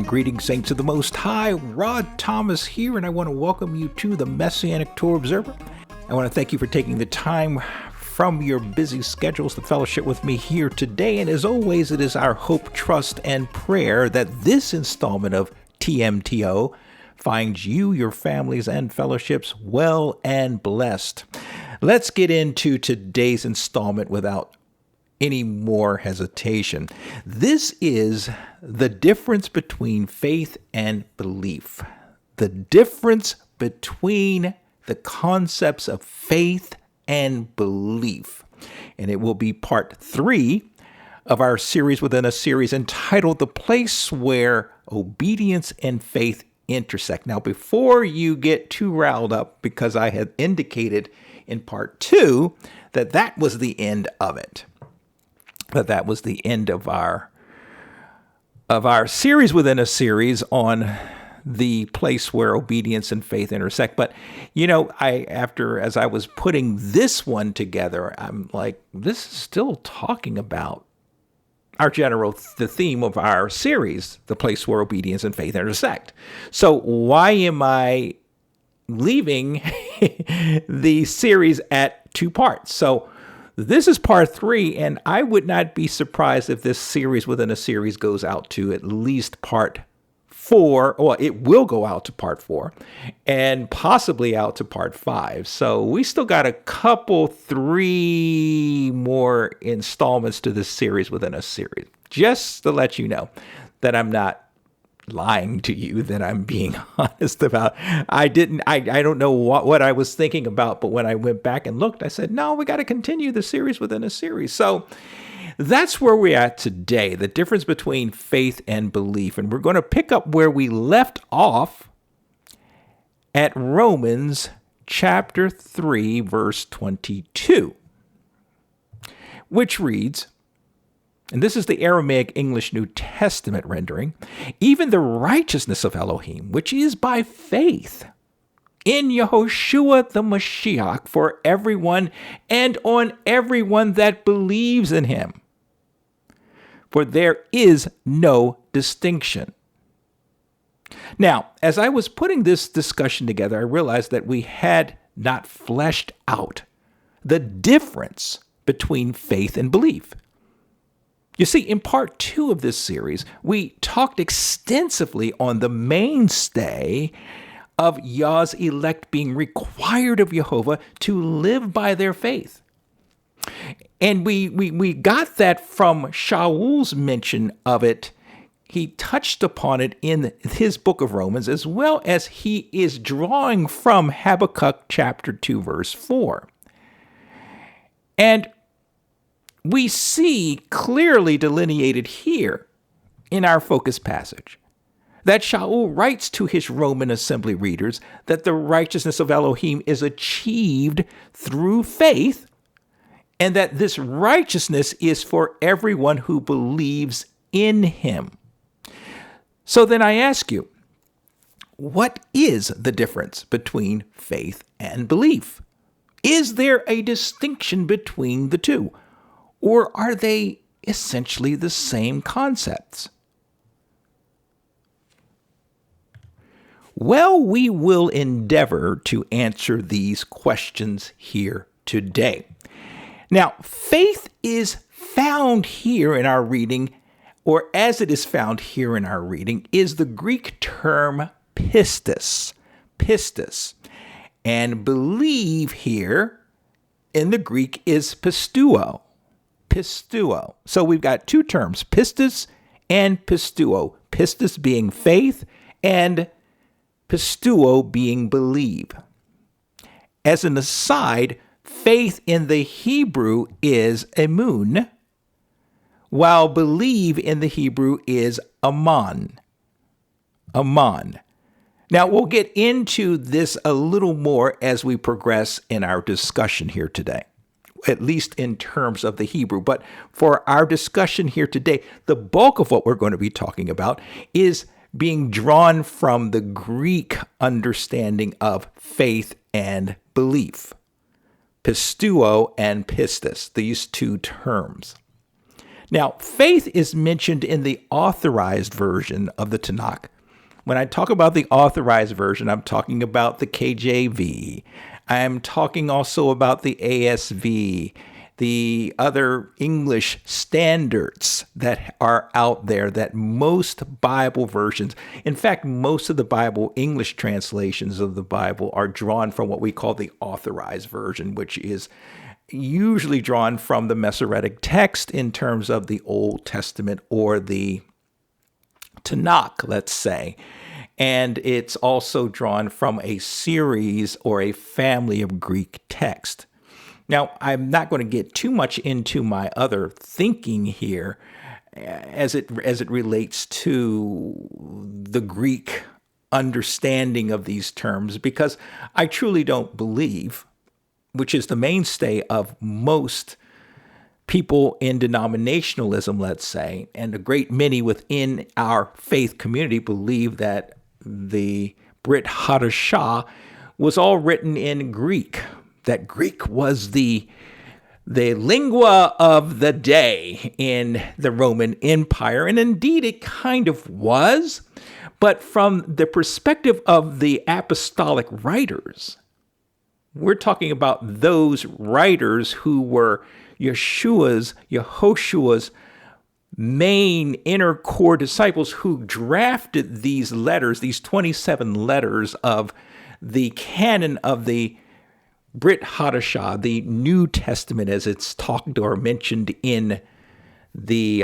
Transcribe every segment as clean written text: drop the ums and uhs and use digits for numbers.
Greetings, saints of the Most High. Rod Thomas here, and I want to welcome you to the Messianic Torah Observer. I want to thank you for taking the time from your busy schedules to fellowship with me here today. And as always, it is our hope, trust, and prayer that this installment of TMTO finds you, your families, and fellowships well and blessed. Let's get into today's installment without any more hesitation. This is the difference between faith and belief. The difference between the concepts of faith and belief. And it will be part 3 of our series within a series entitled The Place Where Obedience and Faith Intersect. Now, before you get too riled up, because I had indicated in part 2 that that was the end of it. That was the end of our series within a series on the place where obedience and faith intersect. But, as I was putting this one together, I'm like, this is still talking about the theme of our series, the place where obedience and faith intersect. So why am I leaving the series at 2 parts? So this is part 3, and I would not be surprised if this series within a series goes out to at least part 4, or it will go out to part 4, and possibly out to part 5. So we still got a couple, 3 more installments to this series within a series. Just to let you know that I'm not lying to you, that I'm being honest about. I don't know what I was thinking about, but when I went back and looked, I said, no, we got to continue the series within a series. So that's where we're at today, the difference between faith and belief. And we're going to pick up where we left off at Romans chapter 3, verse 22, which reads, and this is the Aramaic English New Testament rendering, even the righteousness of Elohim, which is by faith in Yehoshua the Mashiach for everyone and on everyone that believes in him. For there is no distinction. Now, as I was putting this discussion together, I realized that we had not fleshed out the difference between faith and belief. You see, in part 2 of this series, we talked extensively on the mainstay of Yah's elect being required of Jehovah to live by their faith. And we got that from Shaul's mention of it. He touched upon it in his book of Romans, as well as he is drawing from Habakkuk chapter 2, verse 4. And we see clearly delineated here in our focus passage that Shaul writes to his Roman assembly readers that the righteousness of Elohim is achieved through faith, and that this righteousness is for everyone who believes in him. So then I ask you, what is the difference between faith and belief? Is there a distinction between the two? Or are they essentially the same concepts? Well, we will endeavor to answer these questions here today. Now, faith is found here in our reading, or as it is found here in our reading, is the Greek term pistis. Pistis. And believe here in the Greek is pisteuo. Pisteuo. So we've got 2 terms, pistis and pisteuo. Pistis being faith and pisteuo being believe. As an aside, faith in the Hebrew is emun, while believe in the Hebrew is aman. Aman. Now, we'll get into this a little more as we progress in our discussion here today, at least in terms of the Hebrew. But for our discussion here today, the bulk of what we're going to be talking about is being drawn from the Greek understanding of faith and belief. Pisteuo and pistis, these 2 terms. Now, faith is mentioned in the authorized version of the Tanakh. When I talk about the authorized version, I'm talking about the KJV. I'm talking also about the ASV, the other English standards that are out there that most Bible versions, in fact, most of the Bible, English translations of the Bible are drawn from what we call the authorized version, which is usually drawn from the Masoretic text in terms of the Old Testament or the Tanakh, let's say. And it's also drawn from a series or a family of Greek text. Now, I'm not going to get too much into my other thinking here as it relates to the Greek understanding of these terms, because I truly don't believe, which is the mainstay of most people in denominationalism, let's say, and a great many within our faith community believe that the Brit Hadashah was all written in Greek, that Greek was the lingua of the day in the Roman Empire. And indeed, it kind of was. But from the perspective of the apostolic writers, we're talking about those writers who were Yehoshua's main inner core disciples who drafted these letters, these 27 letters of the canon of the Brit Hadashah, the New Testament, as it's talked or mentioned in the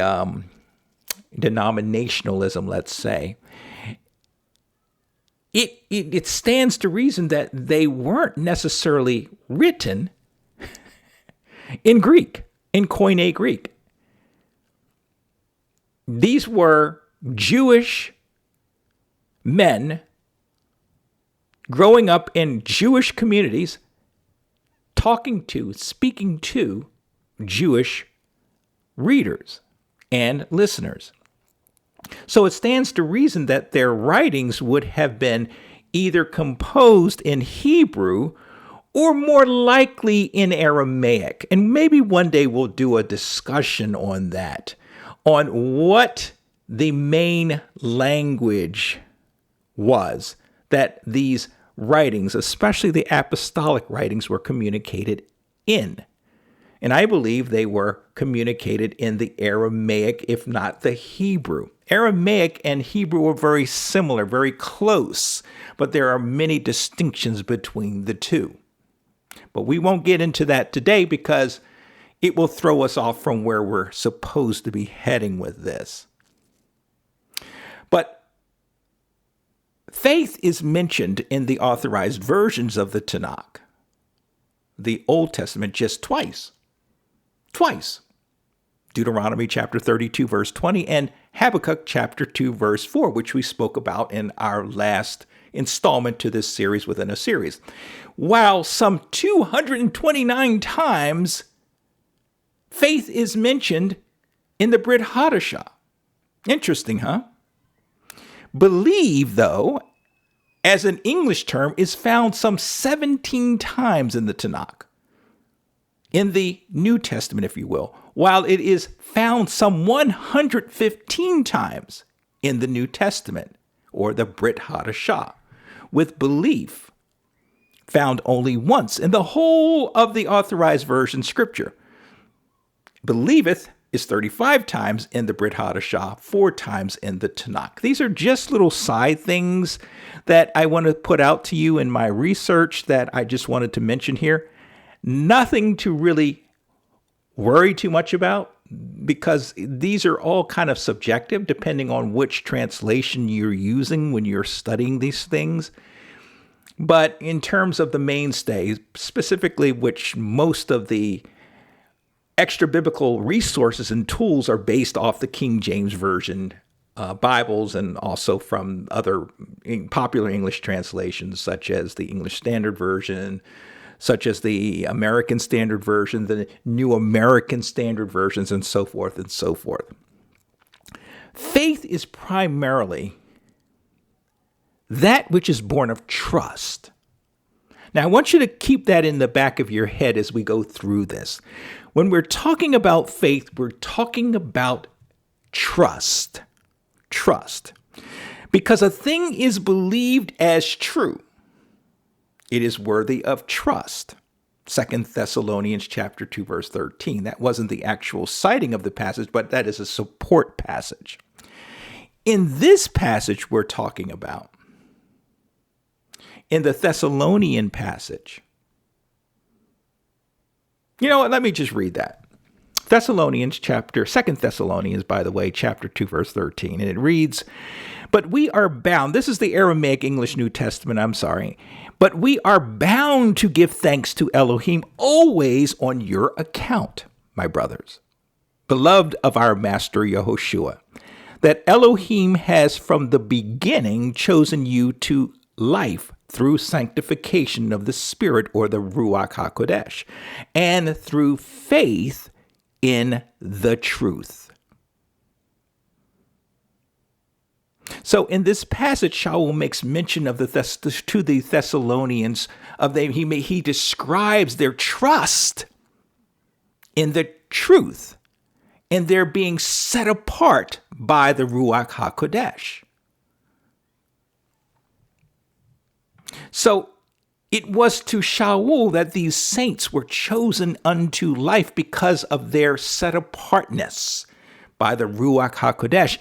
denominationalism, let's say. It stands to reason that they weren't necessarily written in Greek, in Koine Greek. These were Jewish men growing up in Jewish communities, speaking to Jewish readers and listeners. So it stands to reason that their writings would have been either composed in Hebrew or more likely in Aramaic. And maybe one day we'll do a discussion on that, on what the main language was that these writings, especially the apostolic writings, were communicated in. And I believe they were communicated in the Aramaic, if not the Hebrew. Aramaic and Hebrew were very similar, very close, but there are many distinctions between the two. But we won't get into that today because it will throw us off from where we're supposed to be heading with this. But faith is mentioned in the authorized versions of the Tanakh, the Old Testament, just twice. Twice. Deuteronomy chapter 32, verse 20, and Habakkuk chapter 2, verse 4, which we spoke about in our last installment to this series within a series. While some 229 times faith is mentioned in the Brit Hadashah. Interesting, huh? Believe, though, as an English term, is found some 17 times in the Tanakh, in the New Testament, if you will, while it is found some 115 times in the New Testament, or the Brit Hadashah, with belief found only once in the whole of the authorized version scripture. Believeth is 35 times in the Brit Hadashah, 4 times in the Tanakh. These are just little side things that I want to put out to you in my research that I just wanted to mention here. Nothing to really worry too much about, because these are all kind of subjective depending on which translation you're using when you're studying these things. But in terms of the mainstay, specifically which most of the extra biblical resources and tools are based off the King James Version Bibles, and also from other popular English translations such as the English Standard Version, such as the American Standard Version, the New American Standard Versions, and so forth and so forth. Faith is primarily that which is born of trust. Now, I want you to keep that in the back of your head as we go through this. When we're talking about faith, we're talking about trust. Trust. Because a thing is believed as true, it is worthy of trust. 2 Thessalonians chapter 2, verse 13. That wasn't the actual citing of the passage, but that is a support passage. In this passage we're talking about, in the Thessalonian passage, you know what? Let me just read that. 2 Thessalonians, by the way, chapter 2, verse 13. And it reads, but we are bound. This is the Aramaic English New Testament. I'm sorry. But we are bound to give thanks to Elohim always on your account, my brothers, beloved of our master Yehoshua, that Elohim has from the beginning chosen you to life through sanctification of the Spirit, or the Ruach HaKodesh, and through faith in the truth. So in this passage, Shaul makes mention of to the Thessalonians he describes their trust in the truth, and they're being set apart by the Ruach HaKodesh. So it was to Shaul that these saints were chosen unto life because of their set apartness by the Ruach HaKodesh,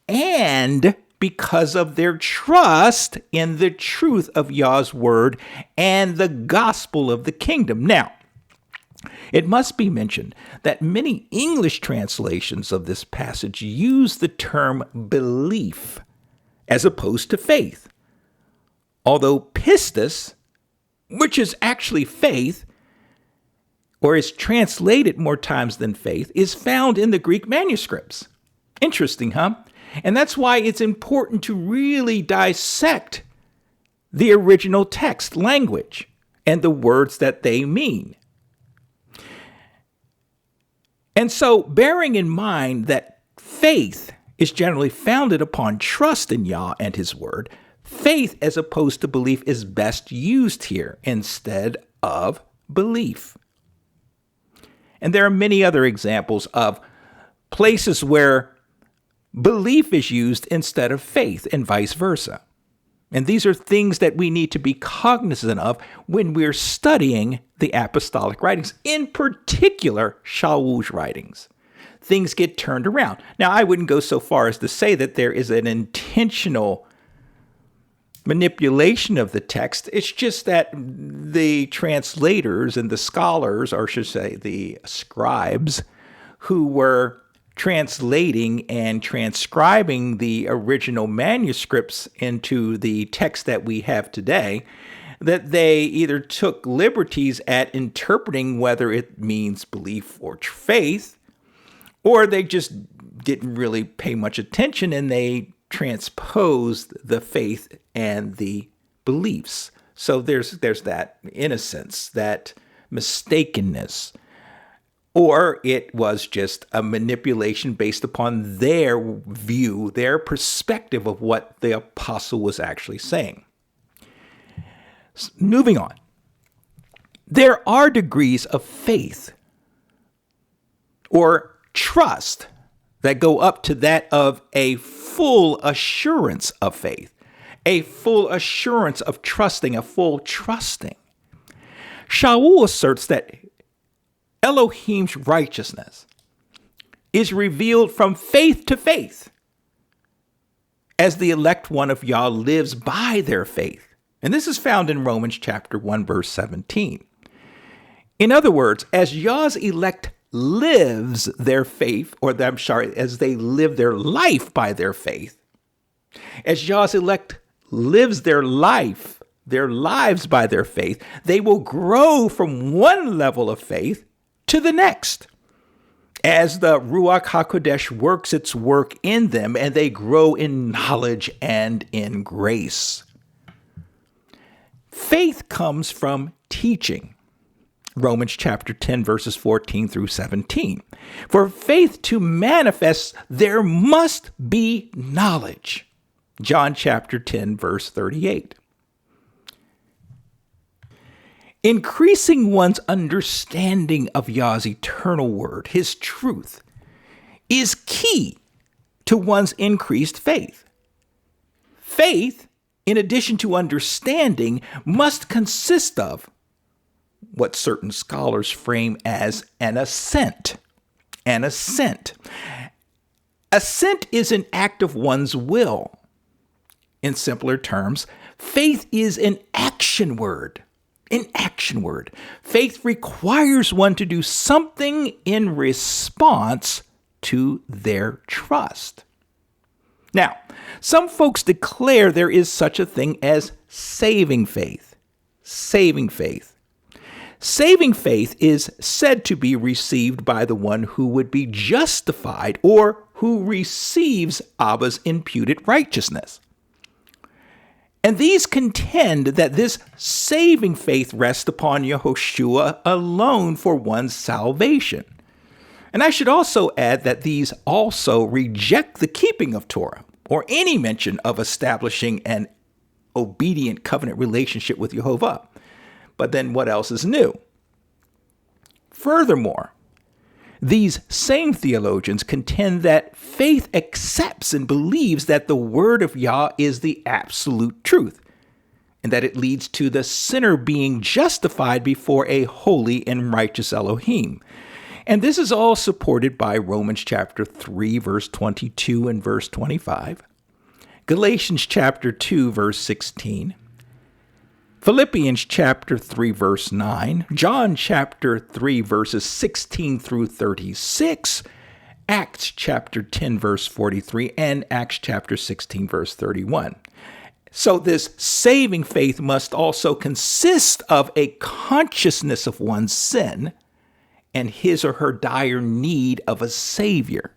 and because of their trust in the truth of Yah's word and the gospel of the kingdom. Now, it must be mentioned that many English translations of this passage use the term belief as opposed to faith, although pistis, which is actually faith, or is translated more times than faith, is found in the Greek manuscripts. Interesting, huh? And that's why it's important to really dissect the original text language and the words that they mean. And so, bearing in mind that faith is generally founded upon trust in Yah and his word, faith as opposed to belief is best used here instead of belief. And there are many other examples of places where belief is used instead of faith, and vice versa. And these are things that we need to be cognizant of when we're studying the apostolic writings, in particular Shaul's writings. Things get turned around. Now, I wouldn't go so far as to say that there is an intentional manipulation of the text. It's just that the translators and the scholars, or I should say the scribes, who were translating and transcribing the original manuscripts into the text that we have today, that they either took liberties at interpreting whether it means belief or faith, or they just didn't really pay much attention and they transposed the faith and the beliefs. So there's that innocence, that mistakenness. Or it was just a manipulation based upon their view, their perspective of what the apostle was actually saying. Moving on. There are degrees of faith or trust that go up to that of a full assurance of faith, a full assurance of trusting, a full trusting. Shaul asserts that Elohim's righteousness is revealed from faith to faith, as the elect one of Yah lives by their faith. And this is found in Romans chapter 1, verse 17. In other words, as Yah's elect lives their faith, as they live their life by their faith, as Yah's elect lives their lives by their faith, they will grow from one level of faith to the next, as the Ruach HaKodesh works its work in them and they grow in knowledge and in grace. Faith comes from teaching. Romans chapter 10, verses 14 through 17. For faith to manifest, there must be knowledge. John chapter 10, verse 38. Increasing one's understanding of Yah's eternal word, his truth, is key to one's increased faith. Faith, in addition to understanding, must consist of what certain scholars frame as an assent. An assent. Assent is an act of one's will. In simpler terms, faith is an action word. An action word. Faith requires one to do something in response to their trust. Now, some folks declare there is such a thing as saving faith. Saving faith. Saving faith is said to be received by the one who would be justified or who receives Abba's imputed righteousness. And these contend that this saving faith rests upon Yehoshua alone for one's salvation. And I should also add that these also reject the keeping of Torah or any mention of establishing an obedient covenant relationship with Jehovah. But then what else is new? Furthermore, these same theologians contend that faith accepts and believes that the word of Yah is the absolute truth, and that it leads to the sinner being justified before a holy and righteous Elohim. And this is all supported by Romans chapter 3, verse 22 and verse 25, Galatians chapter 2, verse 16, Philippians chapter 3, verse 9, John chapter 3, verses 16 through 36, Acts chapter 10, verse 43, and Acts chapter 16, verse 31. So this saving faith must also consist of a consciousness of one's sin and his or her dire need of a Savior.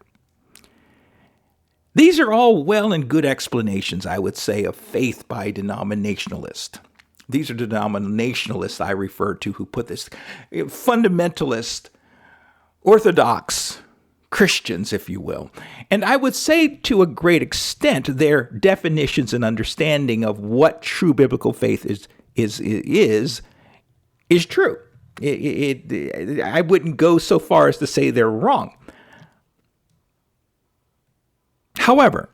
These are all well and good explanations, I would say, of faith by denominationalists. These are denominationalists I refer to who put this, fundamentalist, orthodox Christians, if you will. And I would say to a great extent, their definitions and understanding of what true biblical faith is true. I wouldn't go so far as to say they're wrong. However,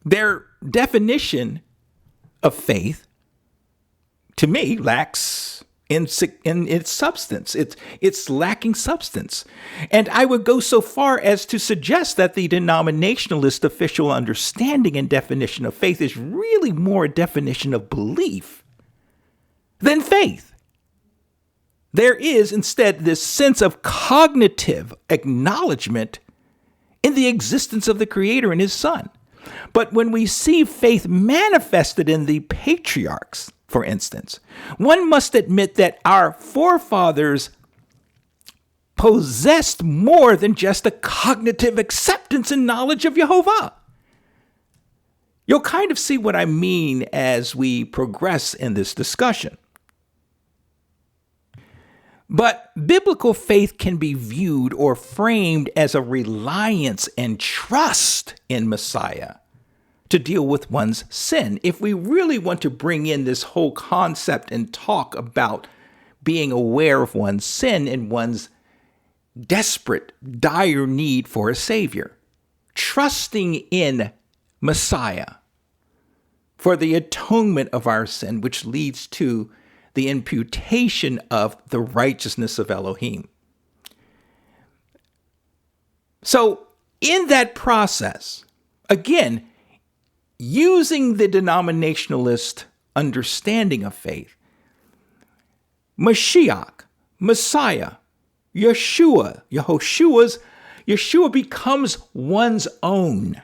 their definition of faith, to me, lacks in its substance. It's lacking substance. And I would go so far as to suggest that the denominationalist official understanding and definition of faith is really more a definition of belief than faith. There is instead this sense of cognitive acknowledgement in the existence of the Creator and His Son. But when we see faith manifested in the patriarchs, for instance, one must admit that our forefathers possessed more than just a cognitive acceptance and knowledge of Jehovah. You'll kind of see what I mean as we progress in this discussion. But biblical faith can be viewed or framed as a reliance and trust in Messiah to deal with one's sin. If we really want to bring in this whole concept and talk about being aware of one's sin and one's desperate, dire need for a Savior, trusting in Messiah for the atonement of our sin, which leads to the imputation of the righteousness of Elohim. So in that process, again, using the denominationalist understanding of faith, Mashiach, Messiah, Yeshua becomes one's own.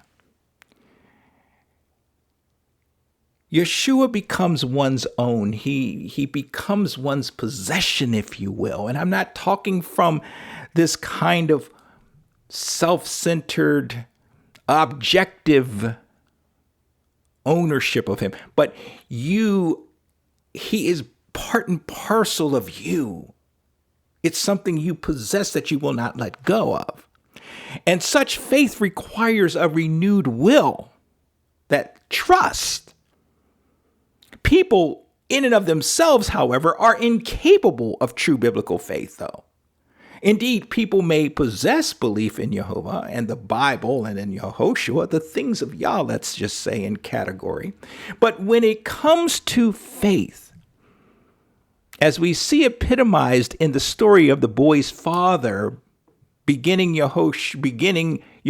Yeshua becomes one's own. He becomes one's possession, if you will. And I'm not talking from this kind of self-centered, objective ownership of him, but he is part and parcel of you. It's something you possess that you will not let go of. And such faith requires a renewed will, that trust. People in and of themselves, however, are incapable of true biblical faith, though. Indeed, people may possess belief in Jehovah and the Bible and in Yehoshua, the things of Yah, let's just say in category. But when it comes to faith, as we see epitomized in the story of the boy's father beginning Yehoshua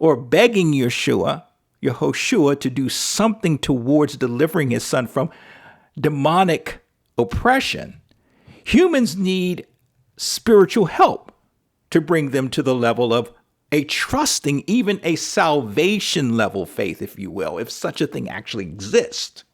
or begging Yehoshua to do something towards delivering his son from demonic oppression, humans need spiritual help to bring them to the level of a trusting, even a salvation level faith, if you will, if such a thing actually exists.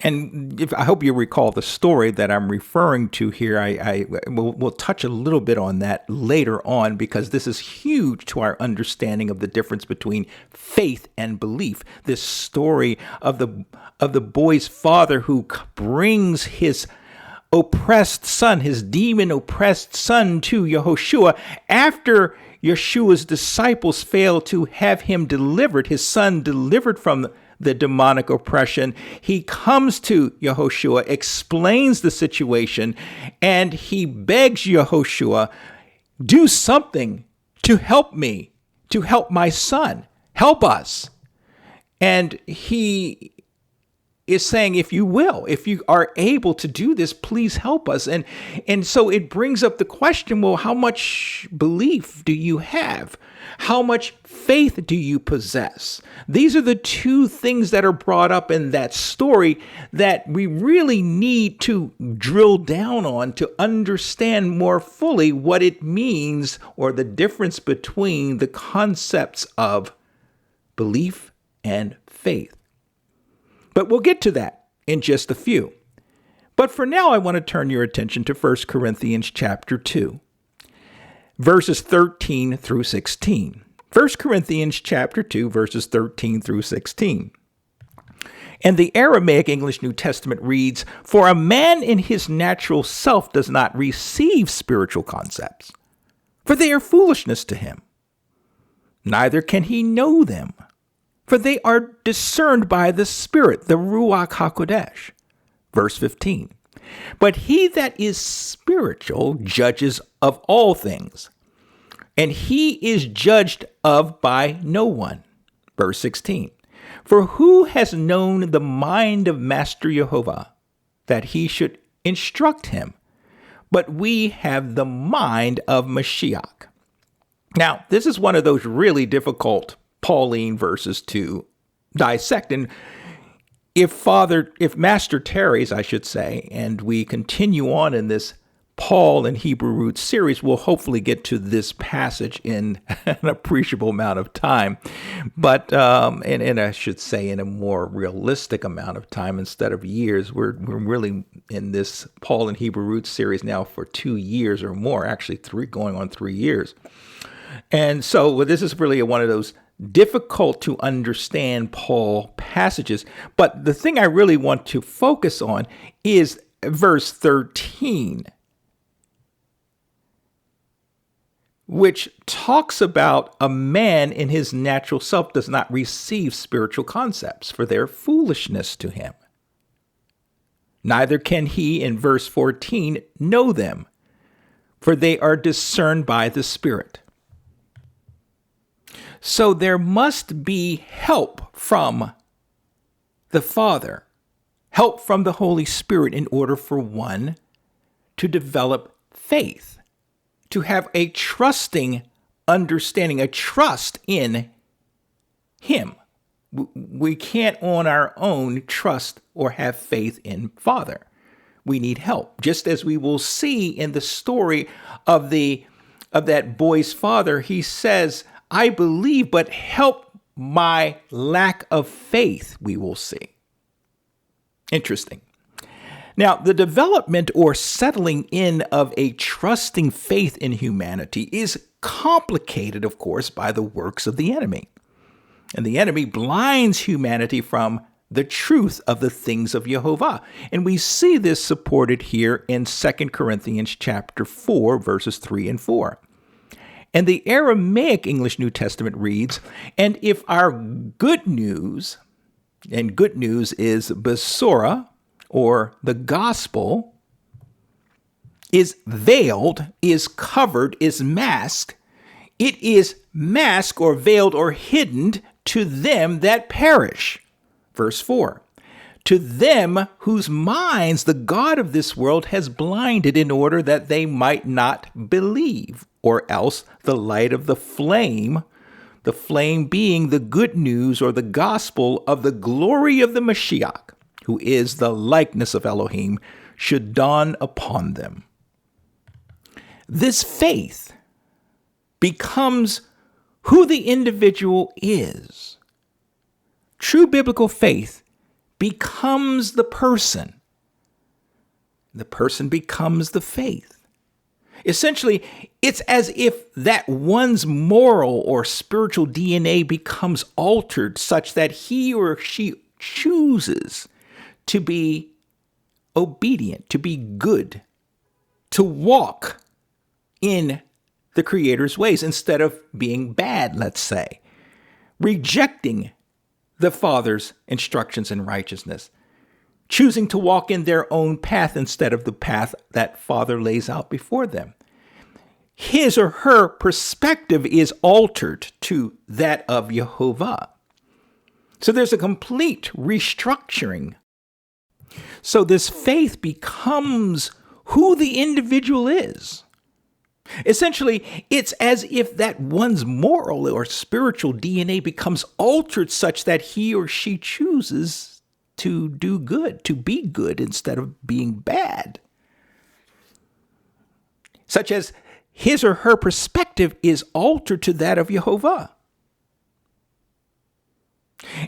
And I hope you recall the story that I'm referring to here. We'll touch a little bit on that later on, because this is huge to our understanding of the difference between faith and belief. This story of the boy's father who brings his oppressed son, his demon-oppressed son, to Yehoshua after Yeshua's disciples failed to have him delivered, his son delivered from the demonic oppression. He comes to Yehoshua, explains the situation, and he begs Yehoshua, do something to help me, to help my son, help us. And he is saying, if you are able to do this, please help us. And so it brings up the question, well, how much belief do you have? How much faith do you possess? These are the two things that are brought up in that story that we really need to drill down on to understand more fully what it means, or the difference between the concepts of belief and faith. But we'll get to that in just a few. But for now, I want to turn your attention to 1 Corinthians chapter 2, verses 13 through 16. 1 Corinthians chapter 2, verses 13 through 16. And the Aramaic English New Testament reads, "For a man in his natural self does not receive spiritual concepts, for they are foolishness to him. Neither can he know them, for they are discerned by the Spirit," the Ruach HaKodesh. Verse 15. "But he that is spiritual judges of all things, and he is judged of by no one." Verse 16. "For who has known the mind of Master Jehovah, that he should instruct him? But we have the mind of Mashiach." Now, this is one of those really difficult Pauline verses to dissect. And if Master tarries, I should say, and we continue on in this Paul and Hebrew Roots series, we'll hopefully get to this passage in an appreciable amount of time, but and I should say in a more realistic amount of time instead of years. We're really in this Paul and Hebrew Roots series now for 2 years or more, actually going on 3 years. And so this is really one of those difficult to understand Paul passages. But the thing I really want to focus on is verse 13, which talks about a man in his natural self does not receive spiritual concepts, for they're foolishness to him. Neither can he, in verse 14, know them, for they are discerned by the Spirit. So there must be help from the Father, help from the Holy Spirit, in order for one to develop faith, to have a trusting understanding, a trust in Him. We can't on our own trust or have faith in Father. We need help, just as we will see in the story of that boy's father. He says, "I believe, but help my lack of faith," we will see. Interesting. Now, the development or settling in of a trusting faith in humanity is complicated, of course, by the works of the enemy. And the enemy blinds humanity from the truth of the things of Jehovah. And we see this supported here in 2 Corinthians chapter 4, verses 3 and 4. And the Aramaic English New Testament reads, "And if our good news And good news is Besorah, or the gospel, is veiled, is covered, is masked. It is masked or veiled or hidden to them that perish. Verse 4. To them whose minds the God of this world has blinded in order that they might not believe, or else the light of the flame being the good news or the gospel of the glory of the Mashiach, who is the likeness of Elohim, should dawn upon them. This faith becomes who the individual is. True biblical faith becomes the person. The person becomes the faith. Essentially, it's as if that one's moral or spiritual DNA becomes altered such that he or she chooses to be obedient, to be good, to walk in the Creator's ways instead of being bad, let's say, rejecting the Father's instructions in righteousness, choosing to walk in their own path instead of the path that Father lays out before them. His or her perspective is altered to that of Jehovah. So there's a complete restructuring. So this faith becomes who the individual is. Essentially, it's as if that one's moral or spiritual DNA becomes altered such that he or she chooses to do good, to be good instead of being bad. Such as his or her perspective is altered to that of Jehovah.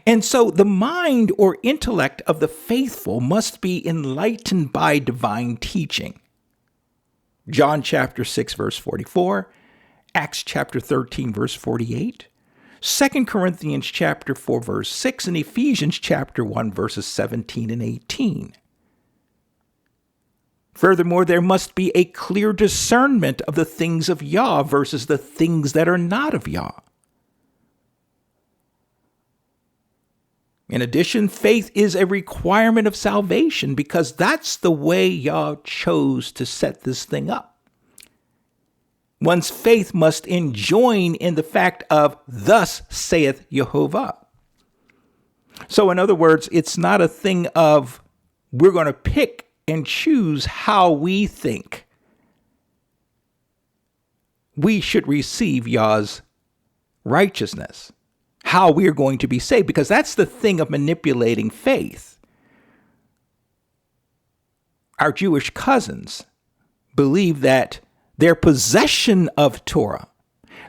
And so the mind or intellect of the faithful must be enlightened by divine teaching. John chapter 6, verse 44, Acts chapter 13, verse 48, 2 Corinthians chapter 4, verse 6, and Ephesians chapter 1, verses 17 and 18. Furthermore, there must be a clear discernment of the things of Yah versus the things that are not of Yah. In addition, faith is a requirement of salvation because that's the way Yah chose to set this thing up. One's faith must enjoin in the fact of, thus saith Jehovah. So in other words, it's not a thing of we're going to pick and choose how we think we should receive Yah's righteousness, how we are going to be saved, because that's the thing of manipulating faith. Our Jewish cousins believe that their possession of Torah,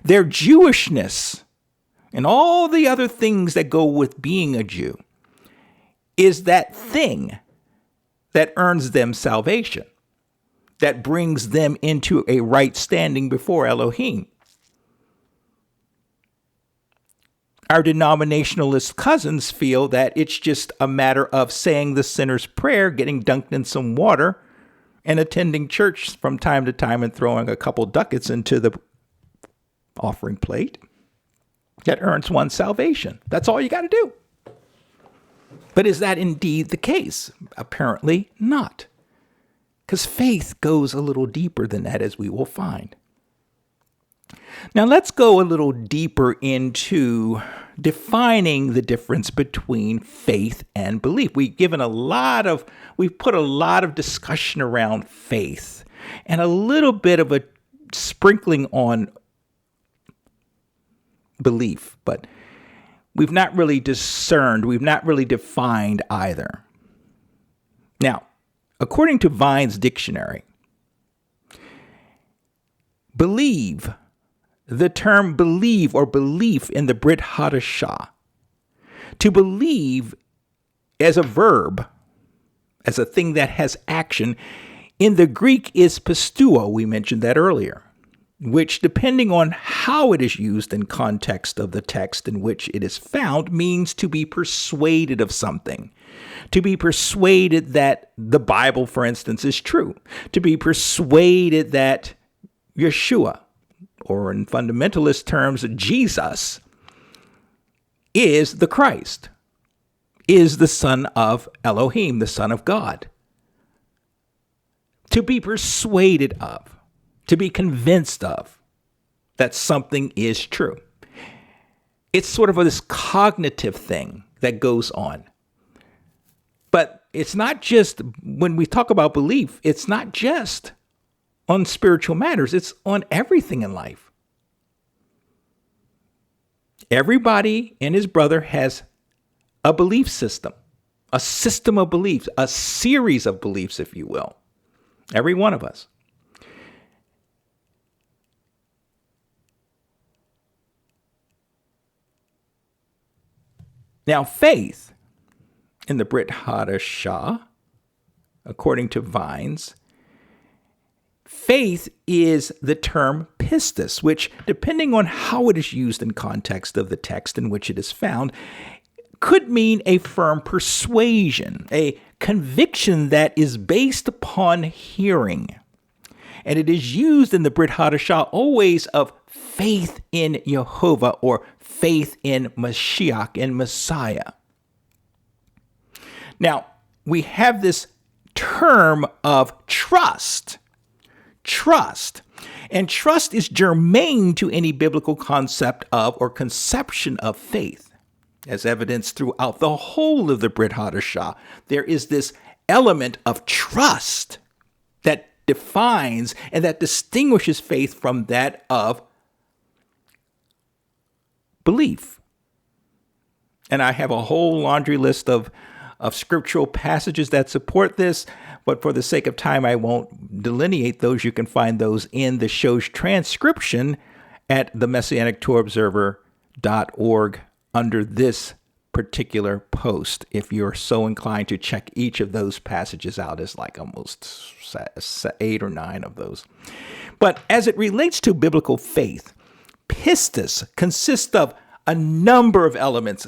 their Jewishness, and all the other things that go with being a Jew is that thing that earns them salvation, that brings them into a right standing before Elohim. Our denominationalist cousins feel that it's just a matter of saying the sinner's prayer, getting dunked in some water, and attending church from time to time and throwing a couple ducats into the offering plate that earns one salvation. That's all you got to do. But is that indeed the case? Apparently not. Because faith goes a little deeper than that, as we will find. Now let's go a little deeper into defining the difference between faith and belief. We've put a lot of discussion around faith and a little bit of a sprinkling on belief, but we've not really discerned, we've not really defined either. Now, according to Vine's dictionary, believe, the term believe or belief in the Brit Hadashah, to believe as a verb, as a thing that has action, in the Greek is pisteuo, we mentioned that earlier, which, depending on how it is used in context of the text in which it is found, means to be persuaded of something. To be persuaded that the Bible, for instance, is true. To be persuaded that Yeshua, or in fundamentalist terms, Jesus, is the Christ. is the son of Elohim, the son of God. To be persuaded of, to be convinced of that something is true. It's sort of this cognitive thing that goes on. But it's not just, when we talk about belief, it's not just on spiritual matters. It's on everything in life. Everybody and his brother has a belief system of beliefs, a series of beliefs, if you will. Every one of us. Now, faith in the Brit Hadashah, according to Vines, faith is the term pistis, which, depending on how it is used in context of the text in which it is found, could mean a firm persuasion, a conviction that is based upon hearing. And it is used in the Brit Hadashah always of faith in Jehovah or faith in Mashiach, in Messiah. Now, we have this term of trust. Trust. And trust is germane to any biblical concept of or conception of faith. As evidenced throughout the whole of the Brit Hadashah, there is this element of trust that defines and that distinguishes faith from that of belief. And I have a whole laundry list of scriptural passages that support this, but for the sake of time, I won't delineate those. You can find those in the show's transcription at themessianic.org under this particular post, if you're so inclined to check each of those passages out. As like almost 8 or 9 of those. But as it relates to biblical faith, pistis consists of a number of elements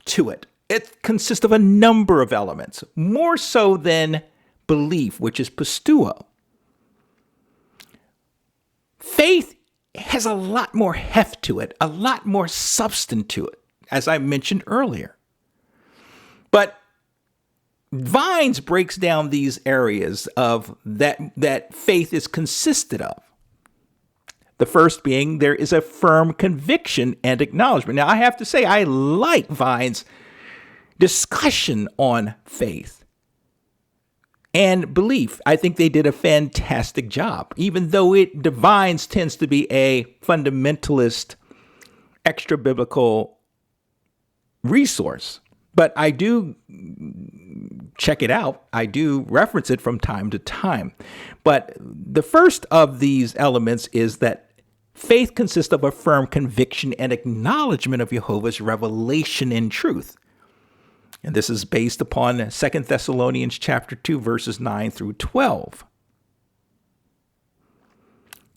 to it. It consists of a number of elements, more so than belief, which is pisteuo. Faith has a lot more heft to it, a lot more substance to it, as I mentioned earlier. But Vines breaks down these areas of that faith is consisted of. The first being there is a firm conviction and acknowledgement. Now, I have to say, I like Vines' discussion on faith and belief. I think they did a fantastic job, even though Vines tends to be a fundamentalist, extra-biblical resource. But I do check it out. I do reference it from time to time. But the first of these elements is that faith consists of a firm conviction and acknowledgement of Jehovah's revelation in truth. And this is based upon 2 Thessalonians chapter 2, verses 9 through 12.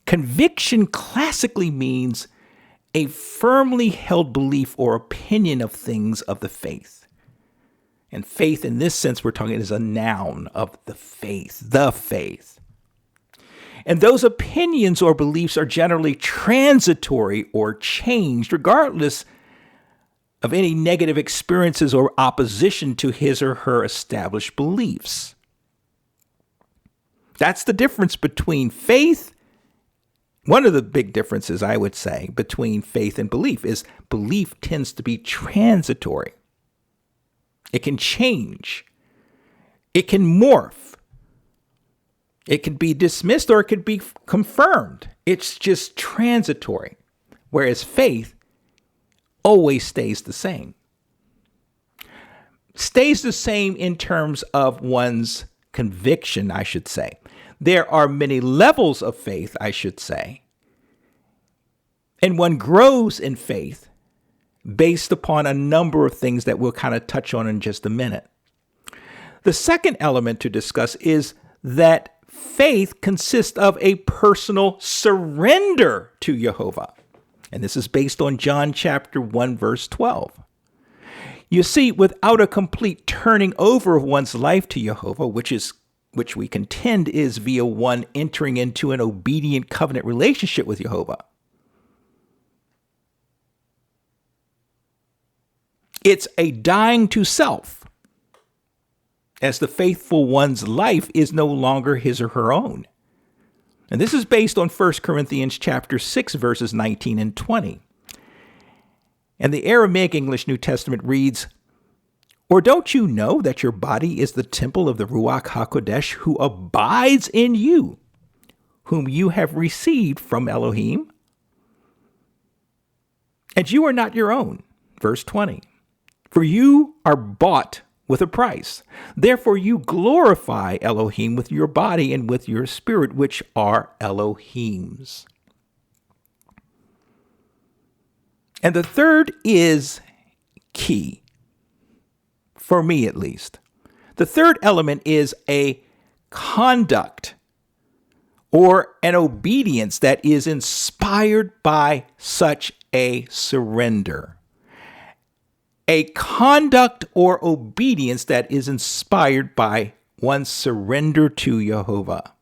Conviction classically means a firmly held belief or opinion of things of the faith. And faith, in this sense, we're talking is a noun of the faith, the faith. And those opinions or beliefs are generally transitory or changed, regardless of any negative experiences or opposition to his or her established beliefs. That's the difference between faith. One of the big differences, I would say, between faith and belief is belief tends to be transitory. It can change. It can morph. It can be dismissed or it could be confirmed. It's just transitory. Whereas faith always stays the same. Stays the same in terms of one's conviction, I should say. There are many levels of faith, I should say. And one grows in faith based upon a number of things that we'll kind of touch on in just a minute. The second element to discuss is that faith consists of a personal surrender to Jehovah. And this is based on John chapter 1, verse 12. You see, without a complete turning over of one's life to Jehovah, which we contend is via one entering into an obedient covenant relationship with Jehovah, It's a dying to self, as the faithful one's life is no longer his or her own. And this is based on 1 Corinthians chapter 6, verses 19 and 20. And the Aramaic English New Testament reads, "Or don't you know that your body is the temple of the Ruach HaKodesh who abides in you, whom you have received from Elohim? And you are not your own." Verse 20. "For you are bought with a price. Therefore you glorify Elohim with your body and with your spirit, which are Elohim's." And the third is key, for me at least. The third element is a conduct or an obedience that is inspired by such a surrender. A conduct or obedience that is inspired by one's surrender to Jehovah,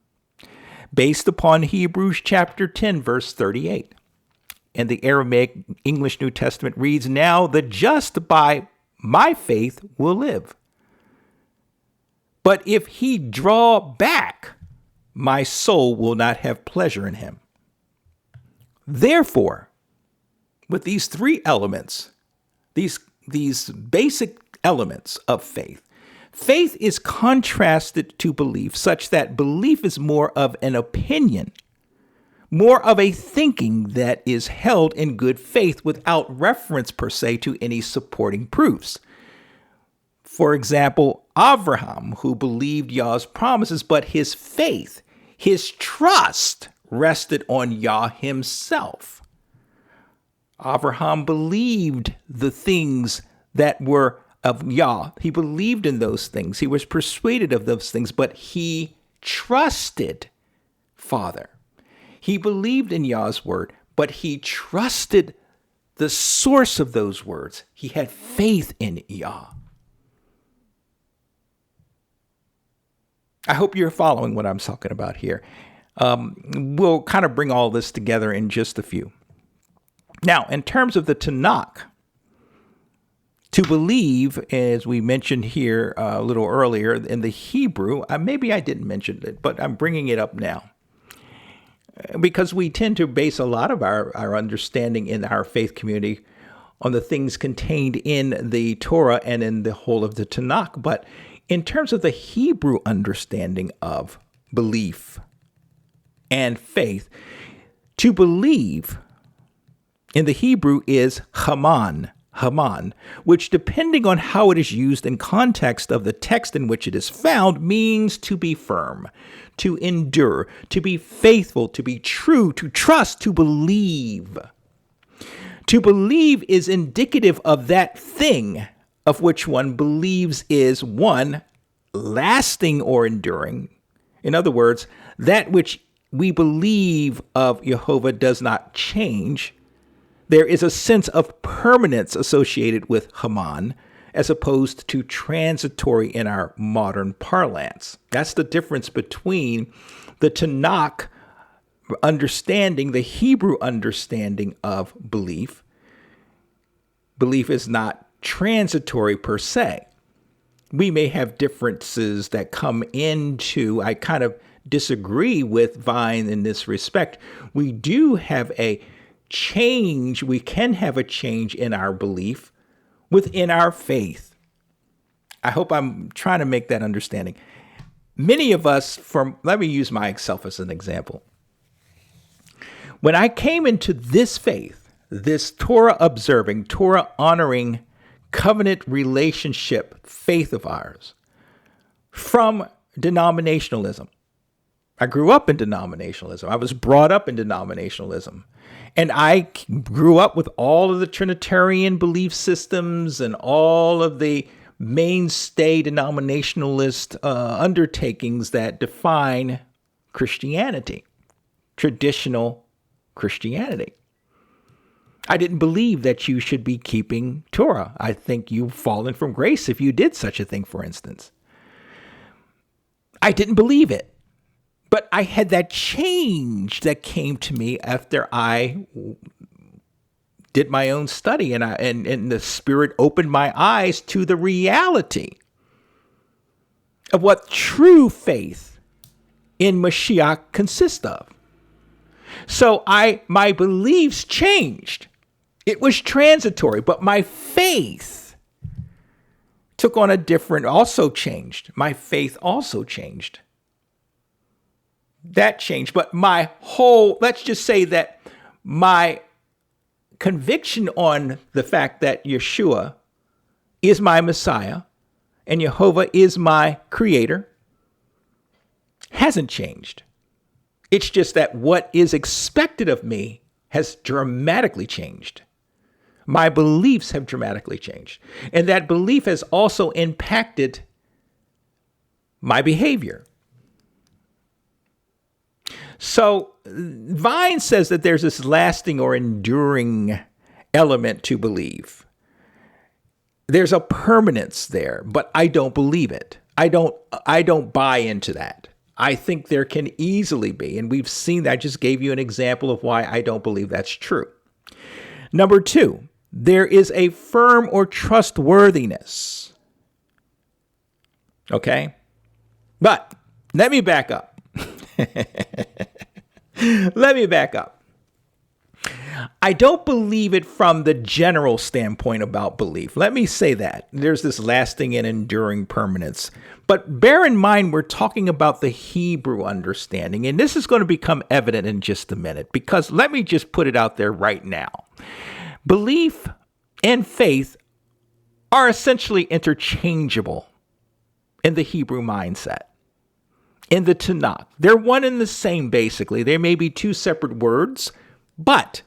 based upon Hebrews chapter 10, verse 38. And the Aramaic English New Testament reads, "Now the just by my faith will live. But if he draw back, my soul will not have pleasure in him." Therefore, with these three elements, these basic elements of faith, faith is contrasted to belief, such that belief is more of an opinion, more of a thinking that is held in good faith without reference per se to any supporting proofs. For example, Abraham, who believed Yah's promises, but his faith, his trust rested on Yah himself. Abraham believed the things that were of Yah. He believed in those things. He was persuaded of those things, but he trusted Father. He believed in Yah's word, but he trusted the source of those words. He had faith in Yah. I hope you're following what I'm talking about here. We'll kind of bring all this together in just a few. Now, in terms of the Tanakh, to believe, as we mentioned here a little earlier in the Hebrew, maybe I didn't mention it, but I'm bringing it up now, because we tend to base a lot of our understanding in our faith community on the things contained in the Torah and in the whole of the Tanakh. But in terms of the Hebrew understanding of belief and faith, to believe in the Hebrew is haman, which, depending on how it is used in context of the text in which it is found, means to be firm, to endure, to be faithful, to be true, to trust, to believe. To believe is indicative of that thing of which one believes is, one, lasting or enduring. In other words, that which we believe of Jehovah does not change. There is a sense of permanence associated with Haman, as opposed to transitory in our modern parlance. That's the difference between the Tanakh understanding, the Hebrew understanding of belief. Belief is not transitory per se. We may have differences that come into, I kind of disagree with Vine in this respect. We do have a change, we can have a change in our belief within our faith. I hope I'm trying to make that understanding. Many of us, let me use myself as an example. When I came into this faith, this Torah observing, Torah honoring, covenant relationship faith of ours, from denominationalism. I grew up in denominationalism. I was brought up in denominationalism. And I grew up with all of the Trinitarian belief systems and all of the mainstay denominationalist undertakings that define Christianity, traditional Christianity. I didn't believe that you should be keeping Torah. I think you've fallen from grace if you did such a thing, for instance. I didn't believe it. But I had that change that came to me after I did my own study, and the Spirit opened my eyes to the reality of what true faith in Mashiach consists of. So my beliefs changed. It was transitory, but my faith took on also changed. My faith also changed. That changed, but let's just say that my conviction on the fact that Yeshua is my Messiah and Jehovah is my creator hasn't changed. It's just that what is expected of me has dramatically changed. My beliefs have dramatically changed. And that belief has also impacted my behavior. So Vine says that there's this lasting or enduring element to belief. There's a permanence there, but I don't believe it. I don't buy into that. I think there can easily be, and we've seen that. I just gave you an example of why I don't believe that's true. Number 2, there is a firm or trustworthiness. Okay? But let me back up. Let me back up. I don't believe it from the general standpoint about belief. Let me say that. There's this lasting and enduring permanence. But bear in mind, we're talking about the Hebrew understanding. And this is going to become evident in just a minute, because let me just put it out there right now. Belief and faith are essentially interchangeable in the Hebrew mindset. In the Tanakh, they're one and the same, basically. There may be 2 separate words, but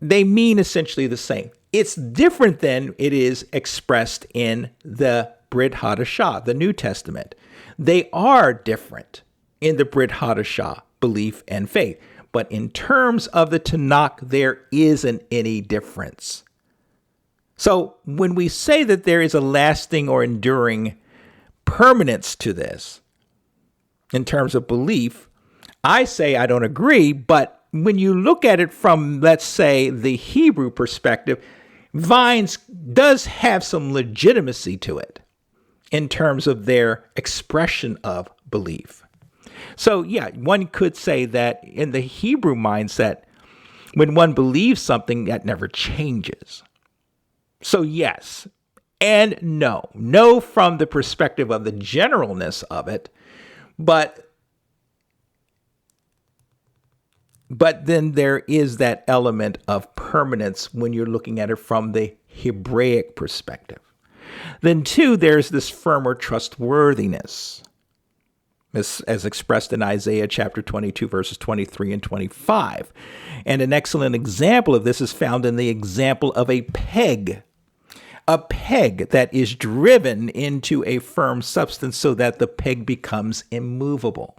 they mean essentially the same. It's different than it is expressed in the Brit Hadashah, the New Testament. They are different in the Brit Hadashah, belief and faith. But in terms of the Tanakh, there isn't any difference. So when we say that there is a lasting or enduring permanence to this, in terms of belief, I say I don't agree, but when you look at it from, let's say, the Hebrew perspective, Vines does have some legitimacy to it in terms of their expression of belief. So yeah, one could say that in the Hebrew mindset, when one believes something, that never changes. So yes and no. No from the perspective of the generalness of it, but then there is that element of permanence when you're looking at it from the Hebraic perspective. Then 2, there's this firmer trustworthiness, as expressed in Isaiah chapter 22, verses 23 and 25. And an excellent example of this is found in the example of a peg that is driven into a firm substance so that the peg becomes immovable.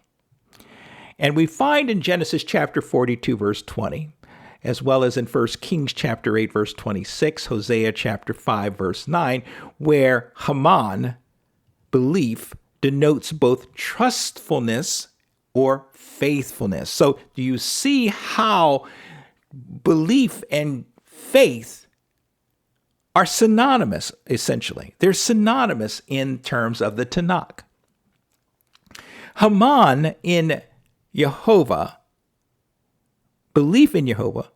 And we find in Genesis chapter 42, verse 20, as well as in 1 Kings chapter 8, verse 26, Hosea chapter 5, verse 9, where Haman, belief, denotes both trustfulness or faithfulness. So do you see how belief and faith are synonymous, essentially? They're synonymous in terms of the Tanakh. Haman in Jehovah, belief in Jehovah,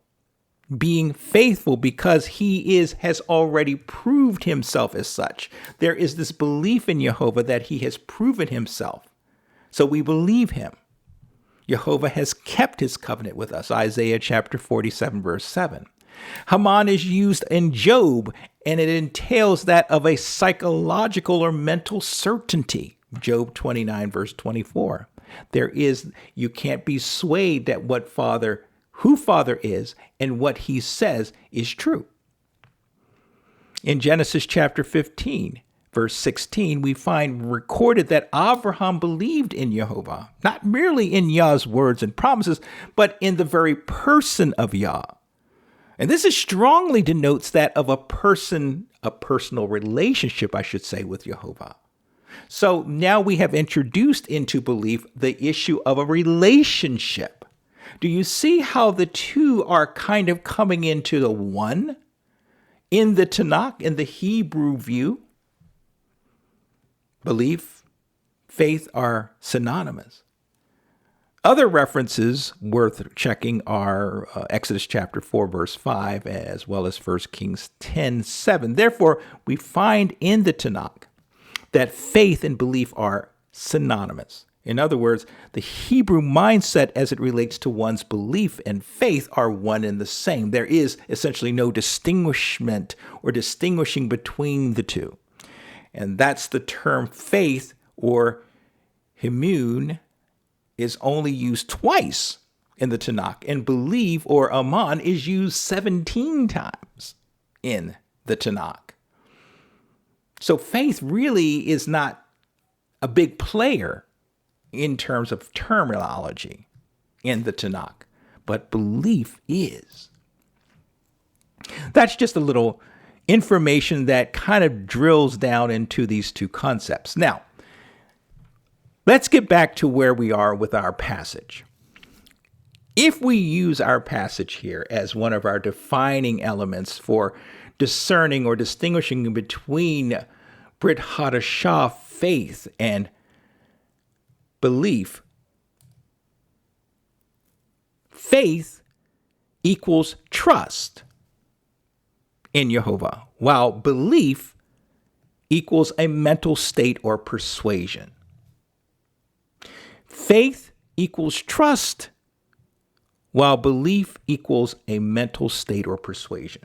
being faithful because he has already proved himself as such. There is this belief in Jehovah that he has proven himself. So we believe him. Jehovah has kept his covenant with us. Isaiah chapter 47, verse 7. Haman is used in Job, and it entails that of a psychological or mental certainty. Job 29, verse 24. You can't be swayed that who Father is and what he says is true. In Genesis chapter 15, verse 16, we find recorded that Abraham believed in Jehovah, not merely in Yah's words and promises, but in the very person of Yah. And this strongly denotes that of a personal relationship, I should say, with Jehovah. So now we have introduced into belief the issue of a relationship. Do you see how the two are kind of coming into the one in the Tanakh, in the Hebrew view? Belief, faith are synonymous. Other references worth checking are Exodus chapter 4, verse 5, as well as 1 Kings 10, 7. Therefore, we find in the Tanakh that faith and belief are synonymous. In other words, the Hebrew mindset as it relates to one's belief and faith are one and the same. There is essentially no distinguishment or distinguishing between the two. And that's the term faith, or himun, is only used twice in the Tanakh, and believe, or aman, is used 17 times in the Tanakh. So faith really is not a big player in terms of terminology in the Tanakh, but belief is. That's just a little information that kind of drills down into these two concepts. Now, let's get back to where we are with our passage. If we use our passage here as one of our defining elements for discerning or distinguishing between Brit Hadashah faith and belief, faith equals trust in Jehovah, while belief equals a mental state or persuasion. Faith equals trust, while belief equals a mental state or persuasion.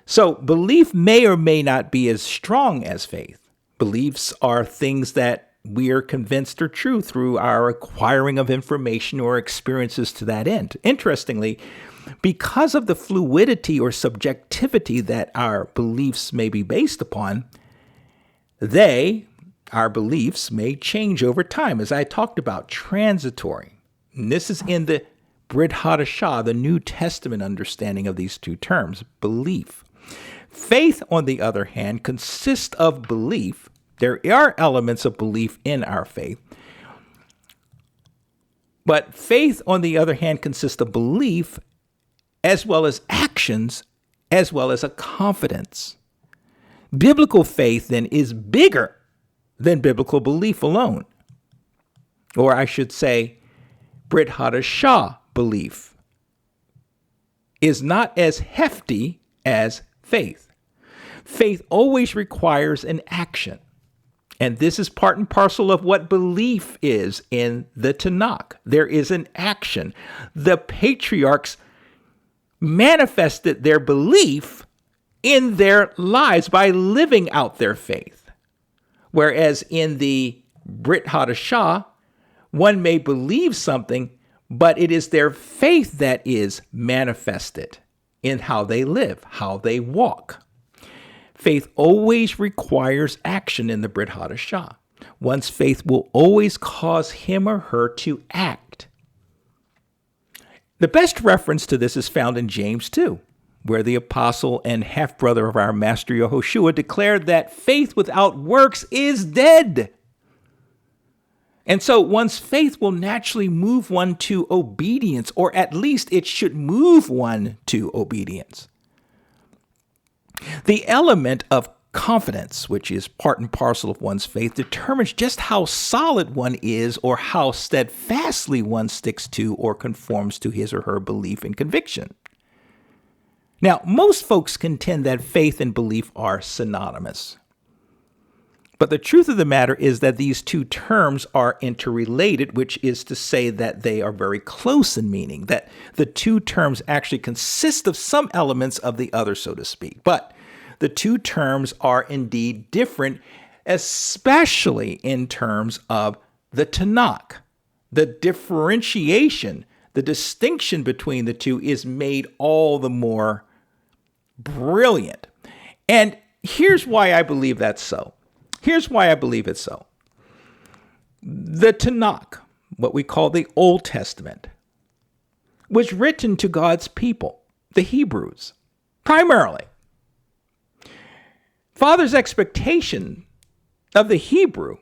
So belief may or may not be as strong as faith. Beliefs are things that we are convinced are true through our acquiring of information or experiences to that end. Interestingly, because of the fluidity or subjectivity that our beliefs may be based upon, our beliefs may change over time. As I talked about, transitory. And this is in the Brit Hadashah, the New Testament understanding of these two terms, belief. Faith, on the other hand, consists of belief. There are elements of belief in our faith. But faith, on the other hand, consists of belief as well as actions, as well as a confidence. Biblical faith, then, is bigger than biblical belief alone. Or I should say, Brit Hadashah belief is not as hefty as faith. Faith always requires an action. And this is part and parcel of what belief is in the Tanakh. There is an action. The patriarchs manifested their belief in their lives by living out their faith. Whereas in the Brit Hadashah, one may believe something, but it is their faith that is manifested in how they live, how they walk. Faith always requires action in the Brit Hadashah. One's faith will always cause him or her to act. The best reference to this is found in James 2, where the apostle and half-brother of our master Yehoshua declared that faith without works is dead. And so one's faith will naturally move one to obedience, or at least it should move one to obedience. The element of confidence, which is part and parcel of one's faith, determines just how solid one is or how steadfastly one sticks to or conforms to his or her belief and conviction. Now, most folks contend that faith and belief are synonymous. But the truth of the matter is that these two terms are interrelated, which is to say that they are very close in meaning, that the two terms actually consist of some elements of the other, so to speak. But the two terms are indeed different, especially in terms of the Tanakh. The differentiation, the distinction between the two is made all the more brilliant. And here's why I believe that's so. Here's why I believe it's so. The Tanakh, what we call the Old Testament, was written to God's people, the Hebrews, primarily. Father's expectation of the Hebrew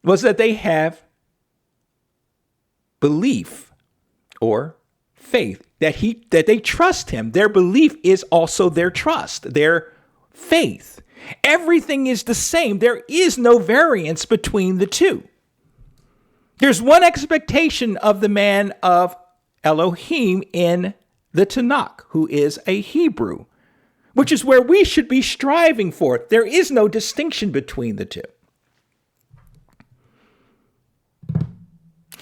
was that they have belief or faith, that they trust him. Their belief is also their trust, their faith. Everything is the same. There is no variance between the two. There's one expectation of the man of Elohim in the Tanakh, who is a Hebrew, which is where we should be striving for. There is no distinction between the two.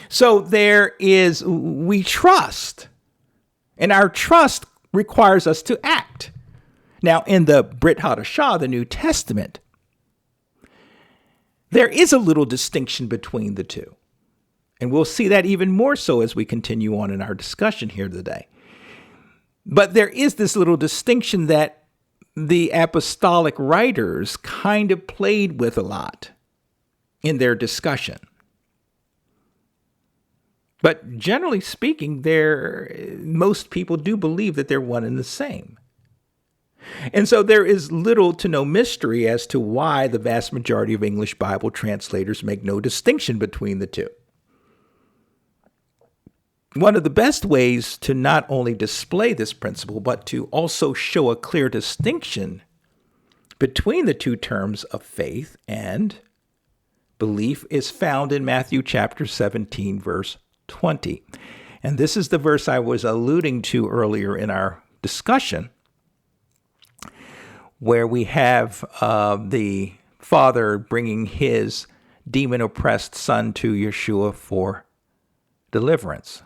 So we trust, and our trust requires us to act. Now, in the Brit Hadashah, the New Testament, there is a little distinction between the two. And we'll see that even more so as we continue on in our discussion here today. But there is this little distinction that the apostolic writers kind of played with a lot in their discussion. But generally speaking, most people do believe that they're one and the same. And so there is little to no mystery as to why the vast majority of English Bible translators make no distinction between the two. One of the best ways to not only display this principle, but to also show a clear distinction between the two terms of faith and belief is found in Matthew chapter 17, verse 20. And this is the verse I was alluding to earlier in our discussion, where we have the father bringing his demon-oppressed son to Yeshua for deliverance.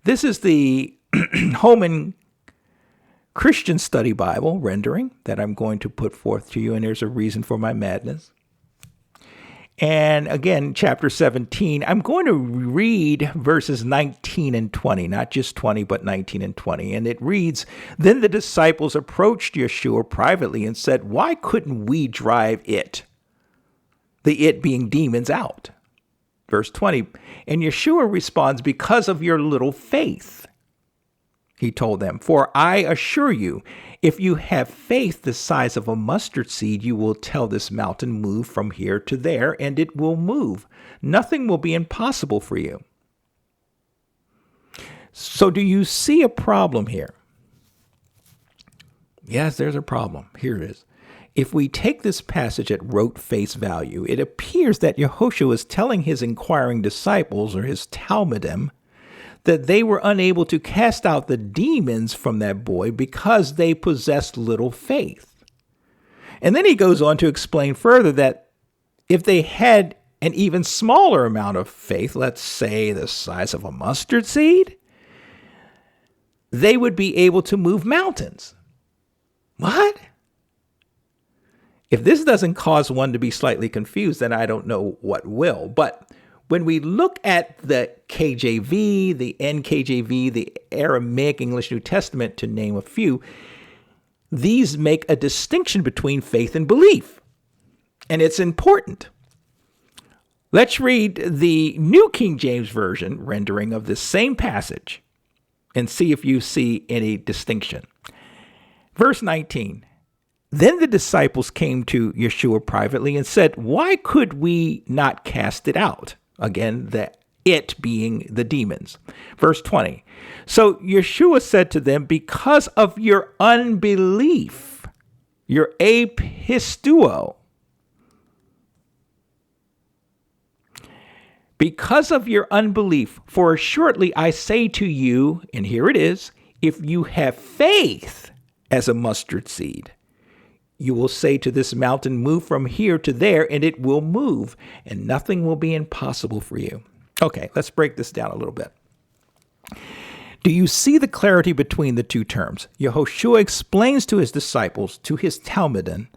This is the Holman Christian Study Bible rendering that I'm going to put forth to you, and there's a reason for my madness. And again, chapter 17, I'm going to read verses 19 and 20, not just 20, but 19 and 20. And it reads, "Then the disciples approached Yeshua privately and said, 'Why couldn't we drive it?'" The it being demons out. Verse 20, and Yeshua responds, "Because of your little faith," he told them. "For I assure you, if you have faith the size of a mustard seed, you will tell this mountain, 'Move from here to there,' and it will move. Nothing will be impossible for you." So do you see a problem here? Yes, there's a problem. Here it is. If we take this passage at rote face value, it appears that Yehoshua is telling his inquiring disciples, or his Talmudim, that they were unable to cast out the demons from that boy because they possessed little faith. And then he goes on to explain further that if they had an even smaller amount of faith, let's say the size of a mustard seed, they would be able to move mountains. What? If this doesn't cause one to be slightly confused, then I don't know what will. But when we look at the KJV, the NKJV, the Aramaic English New Testament, to name a few, these make a distinction between faith and belief. And it's important. Let's read the New King James Version rendering of this same passage and see if you see any distinction. Verse 19. Then the disciples came to Yeshua privately and said, "Why could we not cast it out?" Again, the it being the demons. Verse 20. So Yeshua said to them, "Because of your unbelief, your apistuo, because of your unbelief, for assuredly I say to you," and here it is, "if you have faith as a mustard seed, you will say to this mountain, 'Move from here to there,' and it will move, and nothing will be impossible for you." Okay, let's break this down a little bit. Do you see the clarity between the two terms? Yehoshua explains to his disciples, to his Talmudim,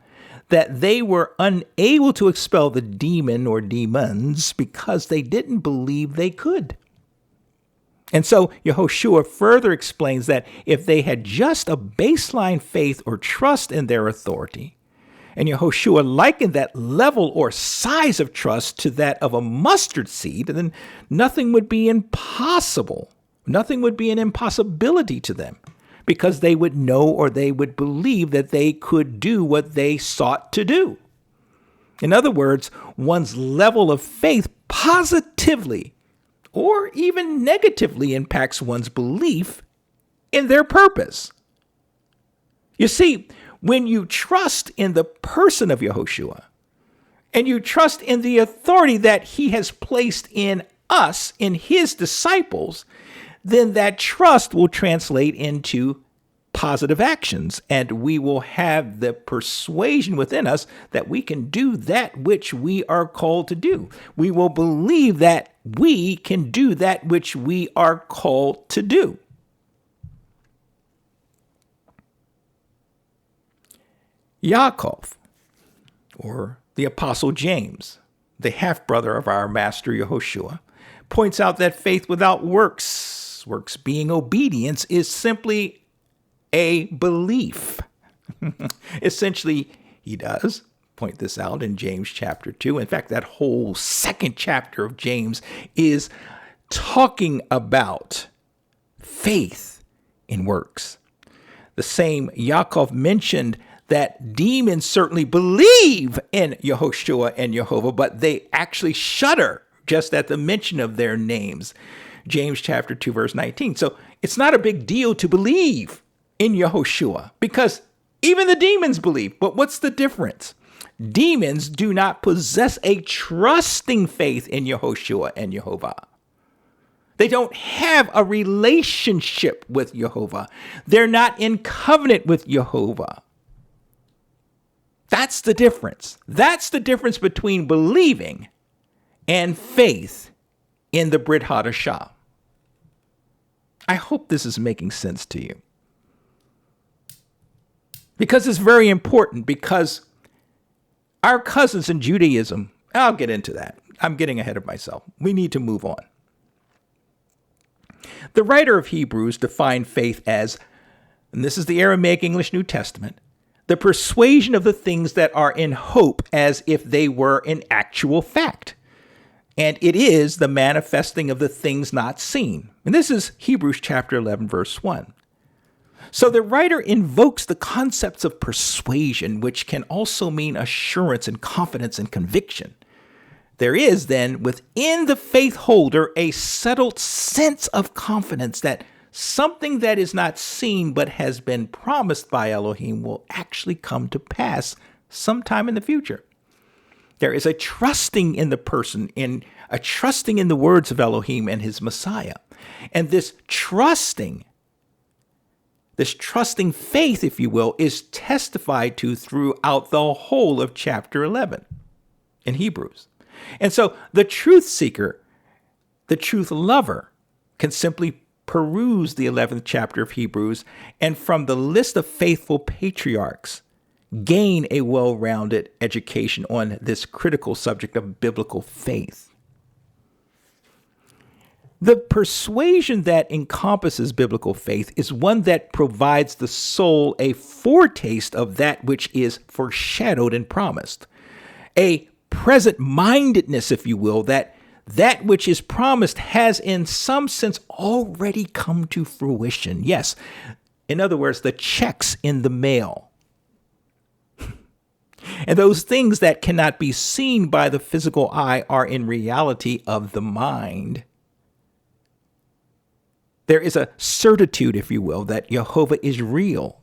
that they were unable to expel the demon or demons because they didn't believe they could. And so Yehoshua further explains that if they had just a baseline faith or trust in their authority, and Yehoshua likened that level or size of trust to that of a mustard seed, then nothing would be impossible. Nothing would be an impossibility to them, because they would know, or they would believe, that they could do what they sought to do. In other words, one's level of faith positively or even negatively impacts one's belief in their purpose. You see, when you trust in the person of Yehoshua, and you trust in the authority that he has placed in us, in his disciples, then that trust will translate into positive actions, and we will have the persuasion within us that we can do that which we are called to do. We will believe that we can do that which we are called to do. Yaakov, or the Apostle James, the half-brother of our master Yehoshua, points out that faith without works being obedience, is simply a belief. Essentially, he does point this out in James chapter 2. In fact, that whole second chapter of James is talking about faith in works. The same Yaakov mentioned that demons certainly believe in Yehoshua and Jehovah, but they actually shudder just at the mention of their names. James chapter 2, verse 19. So it's not a big deal to believe in Yehoshua, because even the demons believe. But what's the difference? Demons do not possess a trusting faith in Yehoshua and Jehovah. They don't have a relationship with Jehovah. They're not in covenant with Jehovah. That's the difference. That's the difference between believing and faith in the Brit Hadashah. I hope this is making sense to you. Because it's very important, because our cousins in Judaism, I'll get into that. I'm getting ahead of myself. We need to move on. The writer of Hebrews defined faith as, and this is the Aramaic English New Testament, the persuasion of the things that are in hope as if they were in actual fact. And it is the manifesting of the things not seen. And this is Hebrews chapter 11, verse 1. So the writer invokes the concepts of persuasion, which can also mean assurance and confidence and conviction. There is then within the faith holder a settled sense of confidence that something that is not seen but has been promised by Elohim will actually come to pass sometime in the future. There is a trusting in the person, in a trusting in the words of Elohim and his Messiah. And this trusting faith, if you will, is testified to throughout the whole of chapter 11 in Hebrews. And so the truth seeker, the truth lover, can simply peruse the 11th chapter of Hebrews, and from the list of faithful patriarchs, gain a well-rounded education on this critical subject of biblical faith. The persuasion that encompasses biblical faith is one that provides the soul a foretaste of that which is foreshadowed and promised, a present-mindedness, if you will, that which is promised has in some sense already come to fruition. Yes, in other words, the check's in the mail. And those things that cannot be seen by the physical eye are in reality of the mind. There is a certitude, if you will, that Jehovah is real,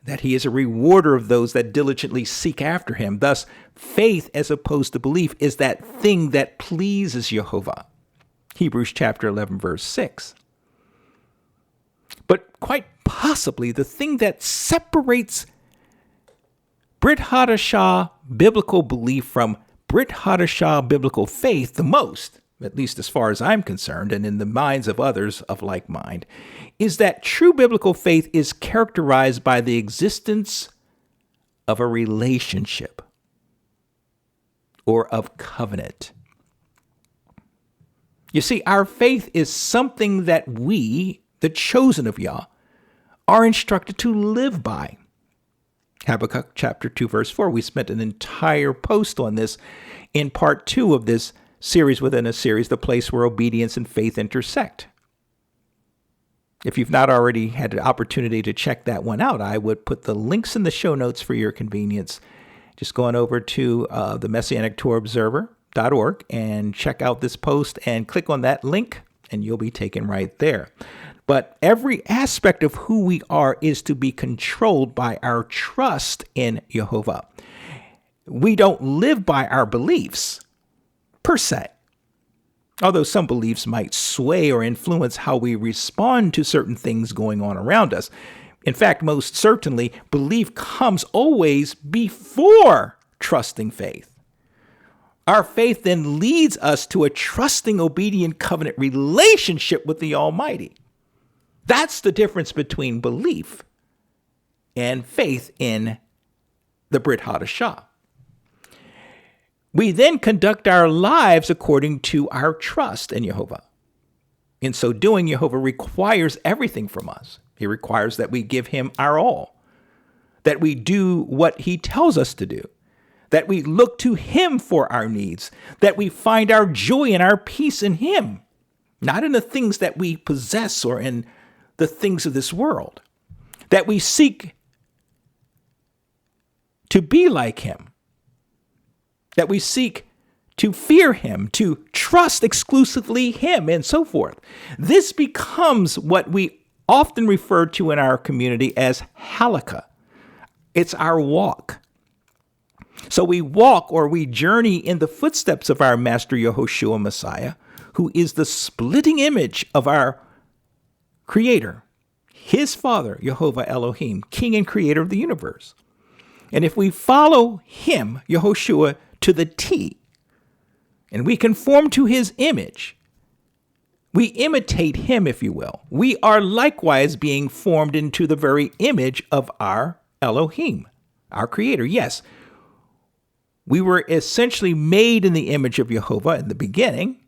that he is a rewarder of those that diligently seek after him. Thus, faith as opposed to belief is that thing that pleases Jehovah. Hebrews chapter 11, verse 6. But quite possibly the thing that separates Brit Hadashah biblical belief from Brit Hadashah biblical faith the most, at least as far as I'm concerned, and in the minds of others of like mind, is that true biblical faith is characterized by the existence of a relationship or of covenant. You see, our faith is something that we, the chosen of Yah, are instructed to live by. Habakkuk chapter 2, verse 4, we spent an entire post on this in part 2 of this series within a series, The Place Where Obedience and Faith Intersect. If you've not already had an opportunity to check that one out, I would put the links in the show notes for your convenience. Just going over to the Messianic Torah Observer, untitled.org and check out this post and click on that link and you'll be taken right there. But every aspect of who we are is to be controlled by our trust in Jehovah. We don't live by our beliefs per se, although some beliefs might sway or influence how we respond to certain things going on around us. In fact, most certainly, belief comes always before trusting faith. Our faith then leads us to a trusting, obedient covenant relationship with the Almighty. That's the difference between belief and faith in the Brit Hadashah. We then conduct our lives according to our trust in Jehovah. In so doing, Jehovah requires everything from us. He requires that we give him our all, that we do what he tells us to do, that we look to him for our needs, that we find our joy and our peace in him, not in the things that we possess or in the things of this world, that we seek to be like him, that we seek to fear him, to trust exclusively him, and so forth. This becomes what we often refer to in our community as halakha. It's our walk. So we walk or we journey in the footsteps of our Master Yehoshua Messiah, who is the splitting image of our Creator, his Father, Jehovah Elohim, King and Creator of the universe. And if we follow him, Yehoshua, to the T, and we conform to his image, we imitate him, if you will. We are likewise being formed into the very image of our Elohim, our Creator. Yes, we were essentially made in the image of Jehovah in the beginning,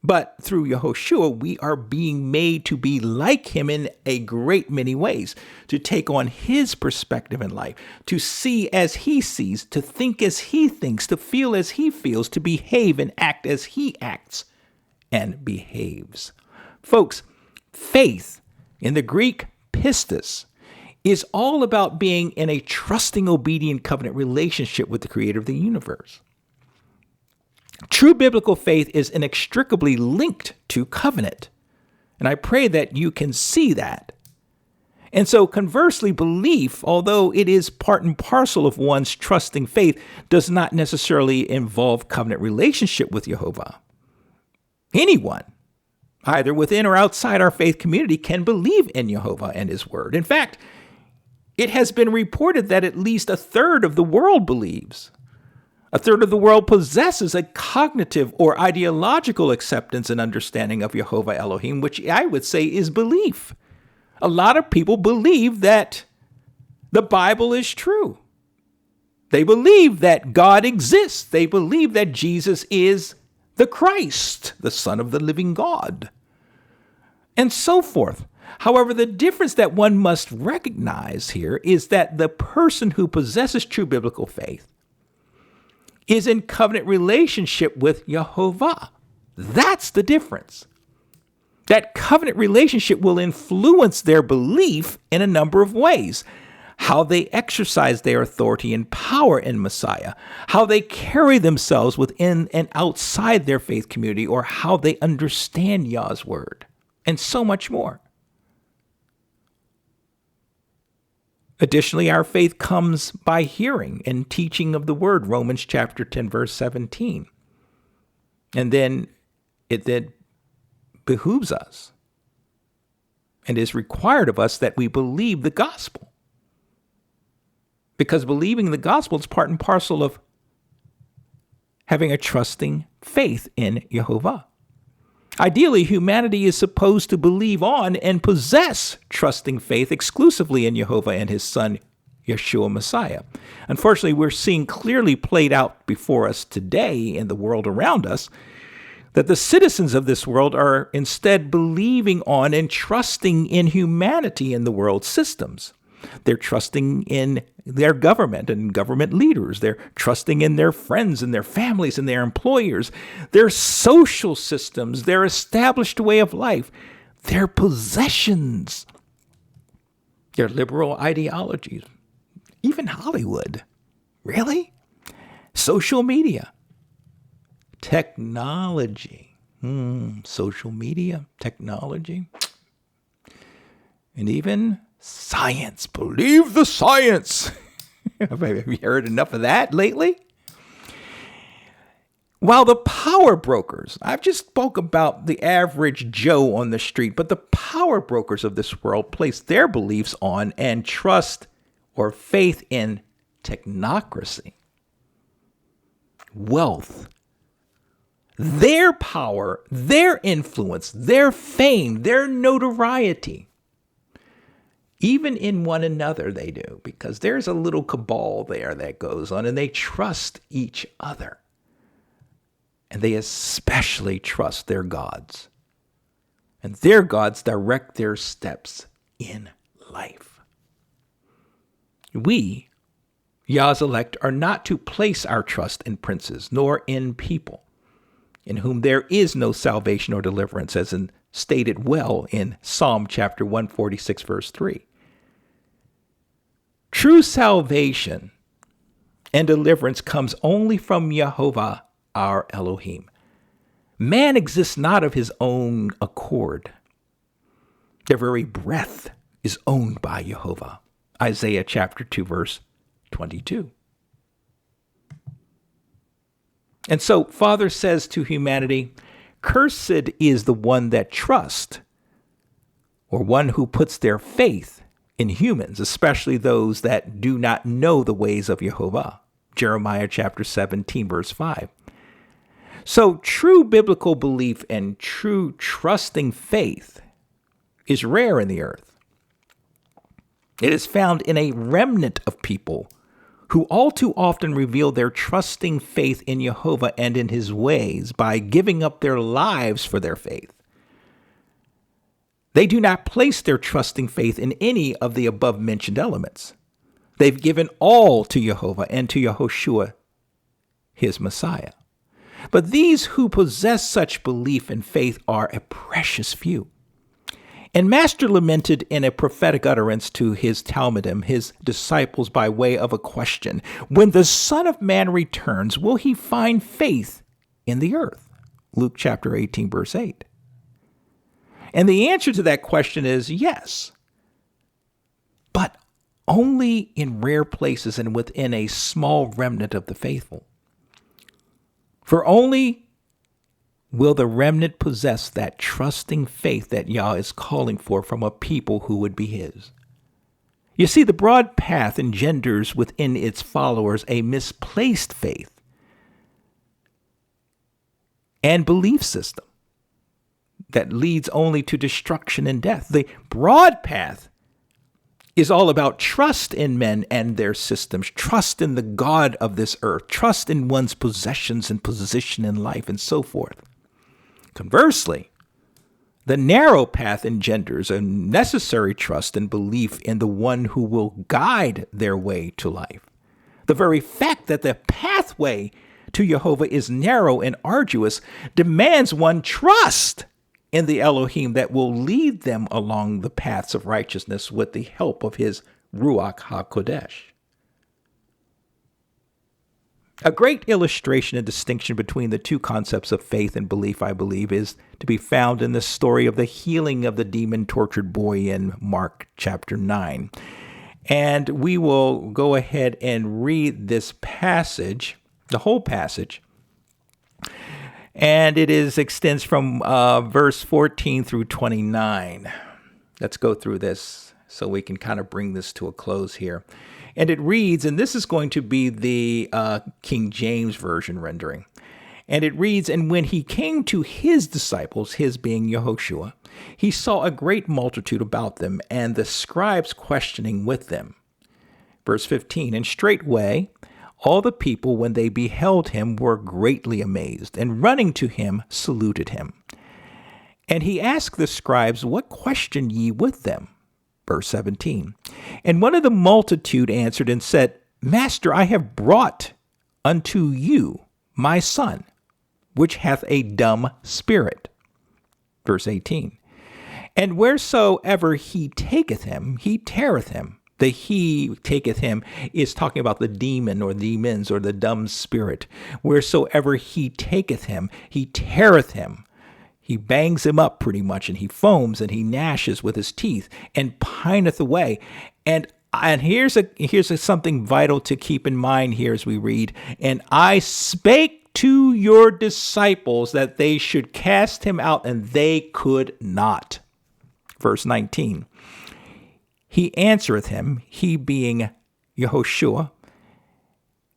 but through Yehoshua, we are being made to be like him in a great many ways, to take on his perspective in life, to see as he sees, to think as he thinks, to feel as he feels, to behave and act as he acts and behaves. Folks, faith in the Greek pistis is all about being in a trusting, obedient covenant relationship with the Creator of the universe. True biblical faith is inextricably linked to covenant, and I pray that you can see that. And so conversely, belief, although it is part and parcel of one's trusting faith, does not necessarily involve covenant relationship with Jehovah. Anyone, either within or outside our faith community, can believe in Jehovah and his word. In fact, it has been reported that at least a third of the world believes. A third of the world possesses a cognitive or ideological acceptance and understanding of Jehovah Elohim, which I would say is belief. A lot of people believe that the Bible is true. They believe that God exists. They believe that Jesus is the Christ, the Son of the living God, and so forth. However, the difference that one must recognize here is that the person who possesses true biblical faith is in covenant relationship with Jehovah. That's the difference. That covenant relationship will influence their belief in a number of ways. How they exercise their authority and power in Messiah, how they carry themselves within and outside their faith community, or how they understand Yah's word, and so much more. Additionally, our faith comes by hearing and teaching of the word, Romans chapter 10, verse 17. And then it behooves us and is required of us that we believe the gospel. Because believing the gospel is part and parcel of having a trusting faith in Jehovah. Ideally, humanity is supposed to believe on and possess trusting faith exclusively in Jehovah and his son, Yeshua Messiah. Unfortunately, we're seeing clearly played out before us today in the world around us that the citizens of this world are instead believing on and trusting in humanity and the world systems. They're trusting in their government and government leaders. They're trusting in their friends and their families and their employers, their social systems, their established way of life, their possessions, their liberal ideologies, even Hollywood. Really? Social media. Technology. Social media, technology. And even science. Believe the science. Have you heard enough of that lately? While the power brokers, I've just spoke about the average Joe on the street, but the power brokers of this world place their beliefs on and trust or faith in technocracy, wealth, their power, their influence, their fame, their notoriety. Even in one another they do, because there's a little cabal there that goes on, and they trust each other. And they especially trust their gods. And their gods direct their steps in life. We, Yah's elect, are not to place our trust in princes, nor in people, in whom there is no salvation or deliverance, as stated well in Psalm chapter 146, verse 3. True salvation and deliverance comes only from Jehovah, our Elohim. Man exists not of his own accord. Their very breath is owned by Jehovah. Isaiah chapter 2, verse 22. And so Father says to humanity, cursed is the one that trusts, or one who puts their faith in humans, especially those that do not know the ways of Jehovah. Jeremiah chapter 17, verse 5. So true biblical belief and true trusting faith is rare in the earth. It is found in a remnant of people who all too often reveal their trusting faith in Jehovah and in his ways by giving up their lives for their faith. They do not place their trusting faith in any of the above mentioned elements. They've given all to Jehovah and to Yahushua, his Messiah. But these who possess such belief and faith are a precious few. And Master lamented in a prophetic utterance to his Talmudim, his disciples, by way of a question, when the Son of Man returns, will he find faith in the earth? Luke chapter 18, verse 8. And the answer to that question is yes, but only in rare places and within a small remnant of the faithful. For only will the remnant possess that trusting faith that Yah is calling for from a people who would be his. You see, the broad path engenders within its followers a misplaced faith and belief system that leads only to destruction and death. The broad path is all about trust in men and their systems, trust in the God of this earth, trust in one's possessions and position in life, and so forth. Conversely, the narrow path engenders a necessary trust and belief in the one who will guide their way to life. The very fact that the pathway to Jehovah is narrow and arduous demands one trust in the Elohim that will lead them along the paths of righteousness with the help of his Ruach HaKodesh. A great illustration and distinction between the two concepts of faith and belief, I believe, is to be found in the story of the healing of the demon-tortured boy in Mark chapter 9. And we will go ahead and read this passage, the whole passage. And it extends from verse 14 through 29. Let's go through this so we can kind of bring this to a close here. And it reads, and this is going to be the King James Version rendering. And it reads, and when he came to his disciples, his being Yehoshua, he saw a great multitude about them, and the scribes questioning with them. Verse 15, and straightway all the people, when they beheld him, were greatly amazed, and running to him, saluted him. And he asked the scribes, what question ye with them? Verse 17, and one of the multitude answered and said, Master, I have brought unto you my son, which hath a dumb spirit. Verse 18, and wheresoever he taketh him, he teareth him, The he taketh him is talking about the demon or demons or the dumb spirit. Wheresoever he taketh him, he teareth him. He bangs him up pretty much, and he foams and he gnashes with his teeth and pineth away. And here's something vital to keep in mind here as we read. And I spake to your disciples that they should cast him out, and they could not. Verse 19. He answereth him, he being Yehoshua,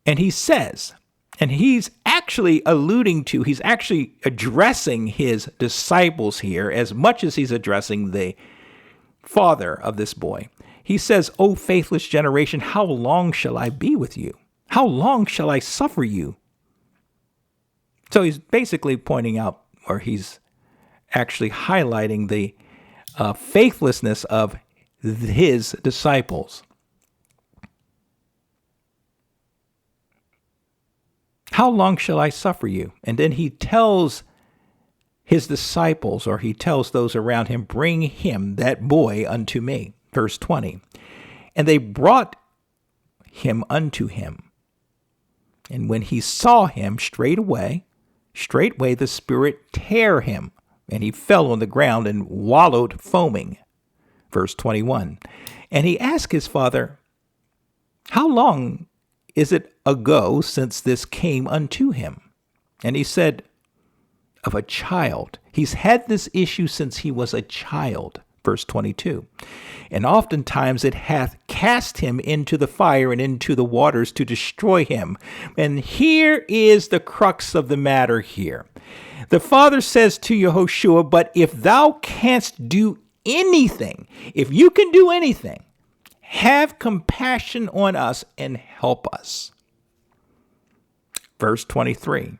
and he says, and he's actually he's actually addressing his disciples here as much as he's addressing the father of this boy. He says, O faithless generation, how long shall I be with you? How long shall I suffer you? So he's basically pointing out, or he's actually highlighting the faithlessness of his disciples. How long shall I suffer you? And then he tells his disciples, or he tells those around him, bring him, that boy, unto me. Verse 20. And they brought him unto him. And when he saw him, straightway the spirit tare him, and he fell on the ground and wallowed foaming. Verse 21. And he asked his father, how long is it ago since this came unto him? And he said, of a child. He's had this issue since he was a child. Verse 22. And oftentimes it hath cast him into the fire and into the waters to destroy him. And here is the crux of the matter here. The father says to Yehoshua, but if thou canst do anything, if you can do anything, have compassion on us and help us. Verse 23.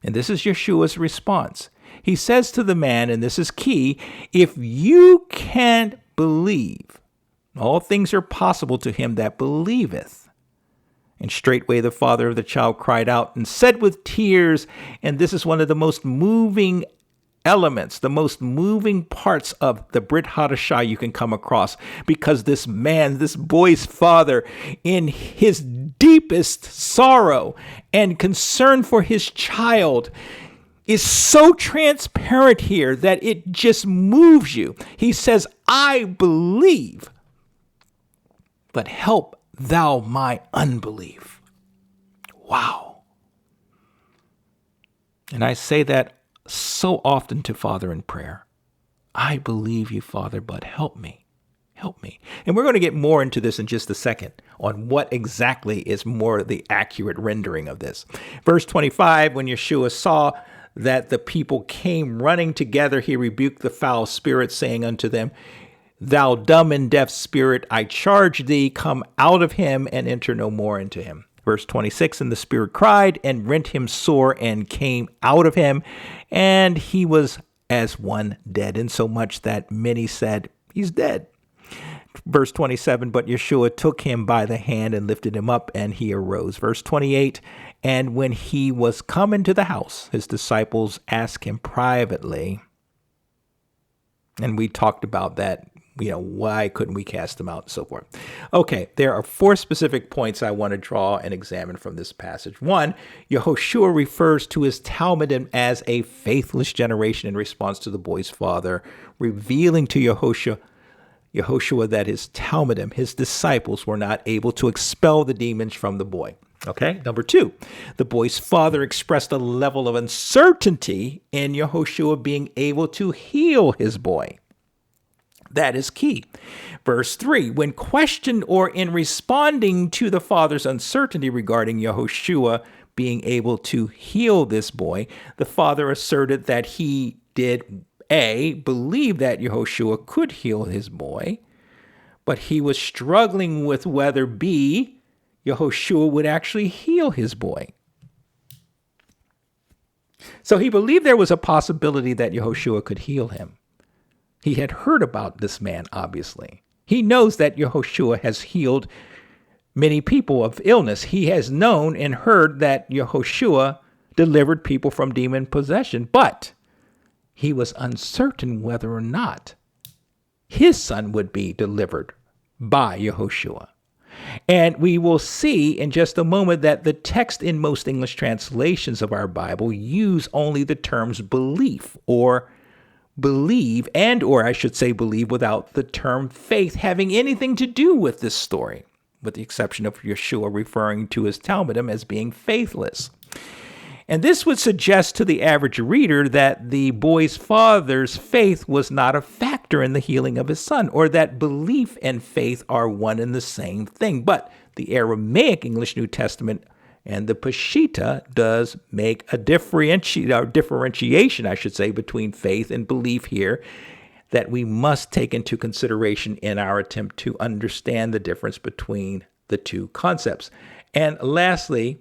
And this is Yeshua's response. He says to the man, and this is key, if you can't believe, all things are possible to him that believeth. And straightway the father of the child cried out and said with tears, and this is one of the most moving elements, the most moving parts of the Brit Hadashah you can come across, because this man, this boy's father, in his deepest sorrow and concern for his child, is so transparent here that it just moves you. He says, I believe, but help thou my unbelief. Wow. And I say that so often to Father in prayer. I believe you, Father, but help me. Help me. And we're going to get more into this in just a second on what exactly is more the accurate rendering of this. Verse 25, when Yeshua saw that the people came running together, he rebuked the foul spirit, saying unto them, thou dumb and deaf spirit, I charge thee, come out of him and enter no more into him. Verse 26, and the spirit cried and rent him sore and came out of him, and he was as one dead, insomuch that many said, he's dead. Verse 27, but Yeshua took him by the hand and lifted him up, and he arose. Verse 28, and when he was come into the house, his disciples asked him privately, and we talked about that, why couldn't we cast them out and so forth. Okay, there are 4 specific points I want to draw and examine from this passage. 1, Yehoshua refers to his Talmudim as a faithless generation in response to the boy's father, revealing to Yehoshua that his Talmudim, his disciples, were not able to expel the demons from the boy. Okay, number 2, the boy's father expressed a level of uncertainty in Yehoshua being able to heal his boy. That is key. Verse 3, when questioned or in responding to the father's uncertainty regarding Yehoshua being able to heal this boy, the father asserted that he did, A, believe that Yehoshua could heal his boy, but he was struggling with whether, B, Yehoshua would actually heal his boy. So he believed there was a possibility that Yehoshua could heal him. He had heard about this man, obviously. He knows that Yehoshua has healed many people of illness. He has known and heard that Yehoshua delivered people from demon possession, but he was uncertain whether or not his son would be delivered by Yehoshua. And we will see in just a moment that the text in most English translations of our Bible use only the terms belief or believe, and or I should say believe, without the term faith having anything to do with this story, with the exception of Yeshua referring to his talmidim as being faithless. And this would suggest to the average reader that the boy's father's faith was not a factor in the healing of his son, or that belief and faith are one and the same thing. But the Aramaic English New Testament and the Peshitta does make a differentiation, I should say, between faith and belief here that we must take into consideration in our attempt to understand the difference between the two concepts. And lastly,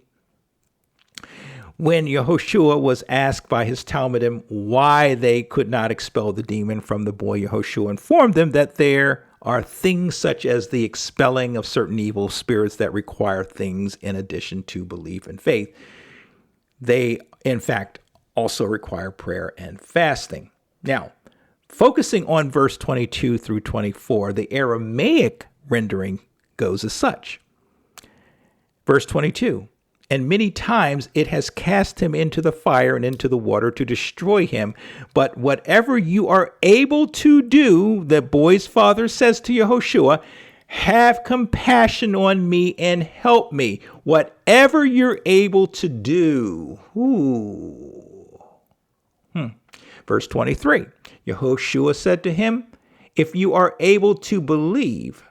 when Yehoshua was asked by his talmidim why they could not expel the demon from the boy, Yehoshua informed them that there are things such as the expelling of certain evil spirits that require things in addition to belief and faith. They, in fact, also require prayer and fasting. Now, focusing on verse 22 through 24, the Aramaic rendering goes as such. Verse 22, and many times it has cast him into the fire and into the water to destroy him. But whatever you are able to do, the boy's father says to Yehoshua, have compassion on me and help me. Whatever you're able to do. Verse 23, Yehoshua said to him, if you are able to believe,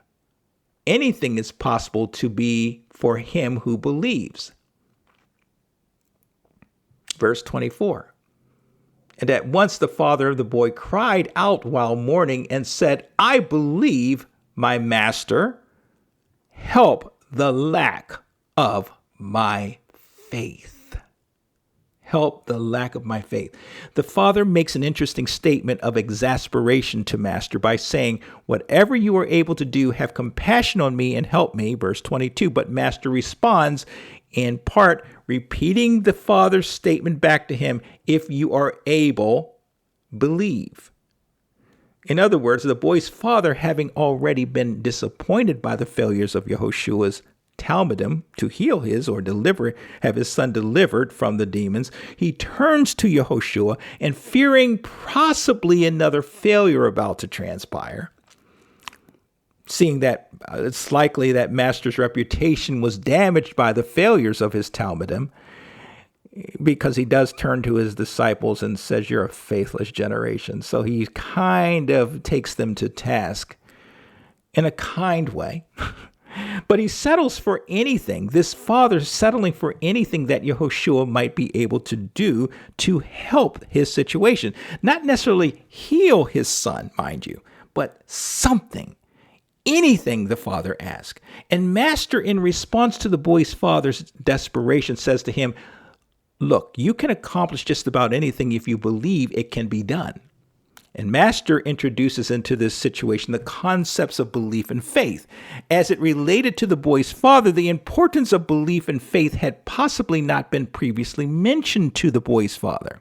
anything is possible to be for him who believes. Verse 24, and at once the father of the boy cried out while mourning and said, I believe, my master, help the lack of my faith. Help the lack of my faith. The father makes an interesting statement of exasperation to master by saying, whatever you are able to do, have compassion on me and help me, verse 22. But master responds in part, repeating the father's statement back to him, if you are able, believe. In other words, the boy's father, having already been disappointed by the failures of Yehoshua's talmidim to heal his or have his son delivered from the demons, he turns to Yehoshua and, fearing possibly another failure about to transpire, seeing that it's likely that master's reputation was damaged by the failures of his talmidim, because he does turn to his disciples and says, you're a faithless generation. So he kind of takes them to task in a kind way. But he settles for anything, this father settling for anything that Yehoshua might be able to do to help his situation. Not necessarily heal his son, mind you, but something. Anything the father asks. And master, in response to the boy's father's desperation, says to him, look, you can accomplish just about anything if you believe it can be done. And master introduces into this situation the concepts of belief and faith. As it related to the boy's father, the importance of belief and faith had possibly not been previously mentioned to the boy's father.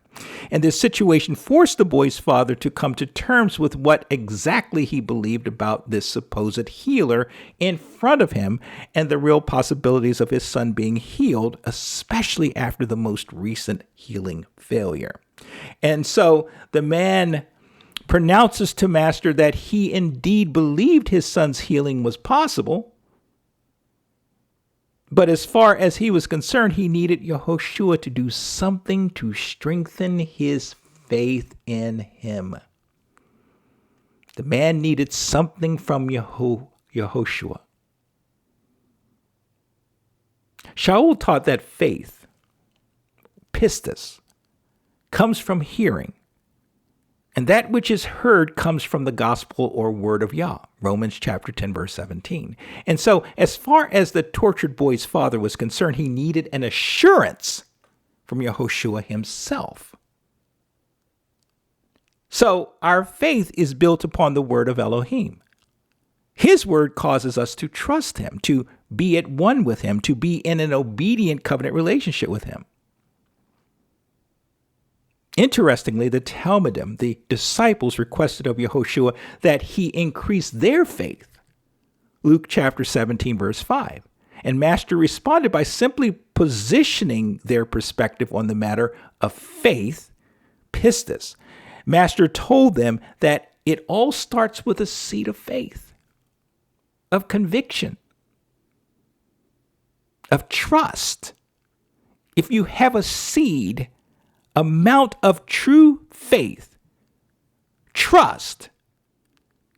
And this situation forced the boy's father to come to terms with what exactly he believed about this supposed healer in front of him and the real possibilities of his son being healed, especially after the most recent healing failure. And so the man pronounces to master that he indeed believed his son's healing was possible. But as far as he was concerned, he needed Yehoshua to do something to strengthen his faith in him. The man needed something from Yehoshua. Shaul taught that faith, pistis, comes from hearing. And that which is heard comes from the gospel or word of Yah, Romans chapter 10, verse 17. And so as far as the tortured boy's father was concerned, he needed an assurance from Yehoshua himself. So our faith is built upon the word of Elohim. His word causes us to trust him, to be at one with him, to be in an obedient covenant relationship with him. Interestingly, the talmidim, the disciples, requested of Yehoshua that he increase their faith Luke chapter 17, verse 5. And Master responded by simply positioning their perspective on the matter of faith, pistis. Master told them that it all starts with a seed of faith, of conviction, of trust. If you have a seed amount of true faith, trust,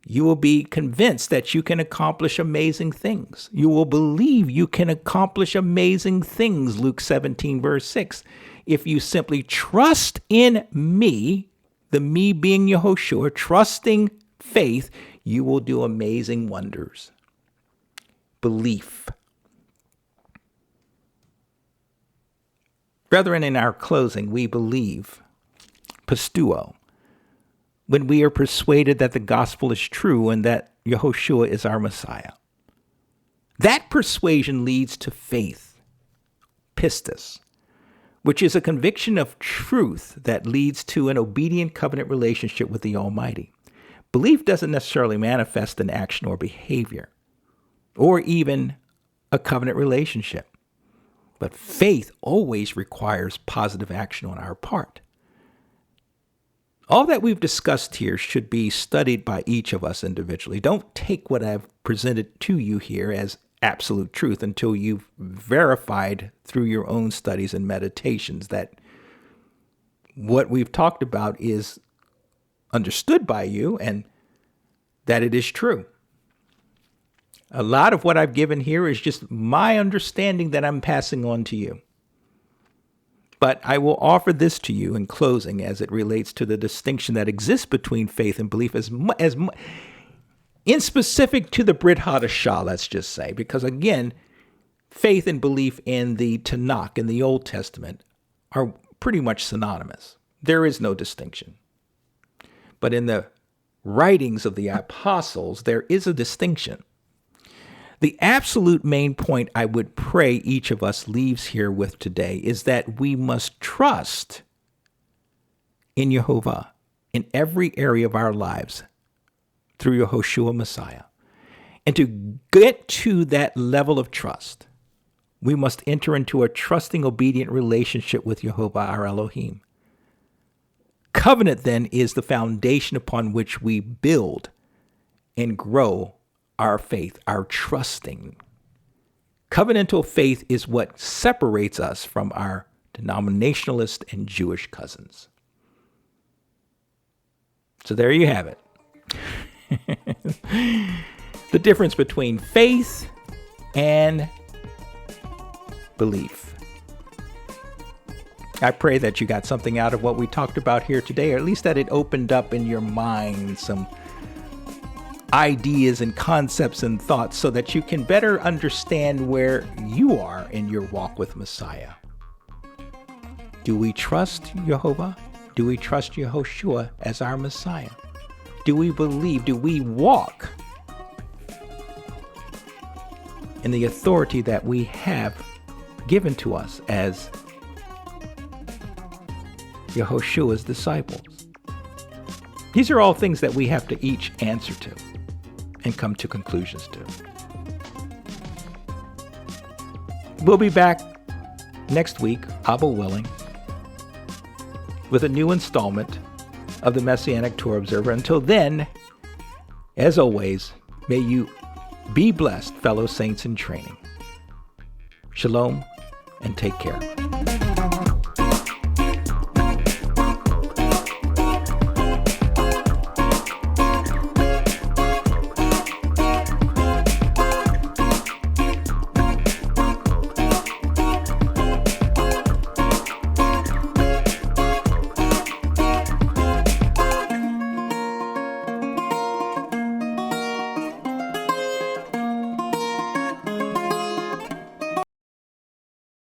you will be convinced that you can accomplish amazing things. You will believe you can accomplish amazing things, Luke 17, verse 6. If you simply trust in me, the me being Yehoshua, trusting faith, you will do amazing wonders. Belief. Brethren, in our closing, we believe, pistuo, when we are persuaded that the gospel is true and that Yehoshua is our Messiah. That persuasion leads to faith, pistis, which is a conviction of truth that leads to an obedient covenant relationship with the Almighty. Belief doesn't necessarily manifest in action or behavior, or even a covenant relationship. But faith always requires positive action on our part. All that we've discussed here should be studied by each of us individually. Don't take what I've presented to you here as absolute truth until you've verified through your own studies and meditations that what we've talked about is understood by you and that it is true. A lot of what I've given here is just my understanding that I'm passing on to you. But I will offer this to you in closing as it relates to the distinction that exists between faith and belief in specific to the Brit Hadashah, let's just say, because again, faith and belief in the Tanakh, in the Old Testament, are pretty much synonymous. There is no distinction. But in the writings of the apostles, there is a distinction. The absolute main point I would pray each of us leaves here with today is that we must trust in Jehovah in every area of our lives through Yehoshua Messiah. And to get to that level of trust, we must enter into a trusting, obedient relationship with Jehovah, our Elohim. Covenant, then, is the foundation upon which we build and grow our faith, our trusting. Covenantal faith is what separates us from our denominationalist and Jewish cousins. So there you have it. The difference between faith and belief. I pray that you got something out of what we talked about here today, or at least that it opened up in your mind some ideas and concepts and thoughts so that you can better understand where you are in your walk with Messiah. Do we trust Jehovah? Do we trust Yehoshua as our Messiah? Do we believe? Do we walk in the authority that we have given to us as Yehoshua's disciples? These are all things that we have to each answer to and come to conclusions to. We'll be back next week, Abba willing, with a new installment of the Messianic Torah Observer. Until then, as always, may you be blessed, fellow saints in training. Shalom, and take care.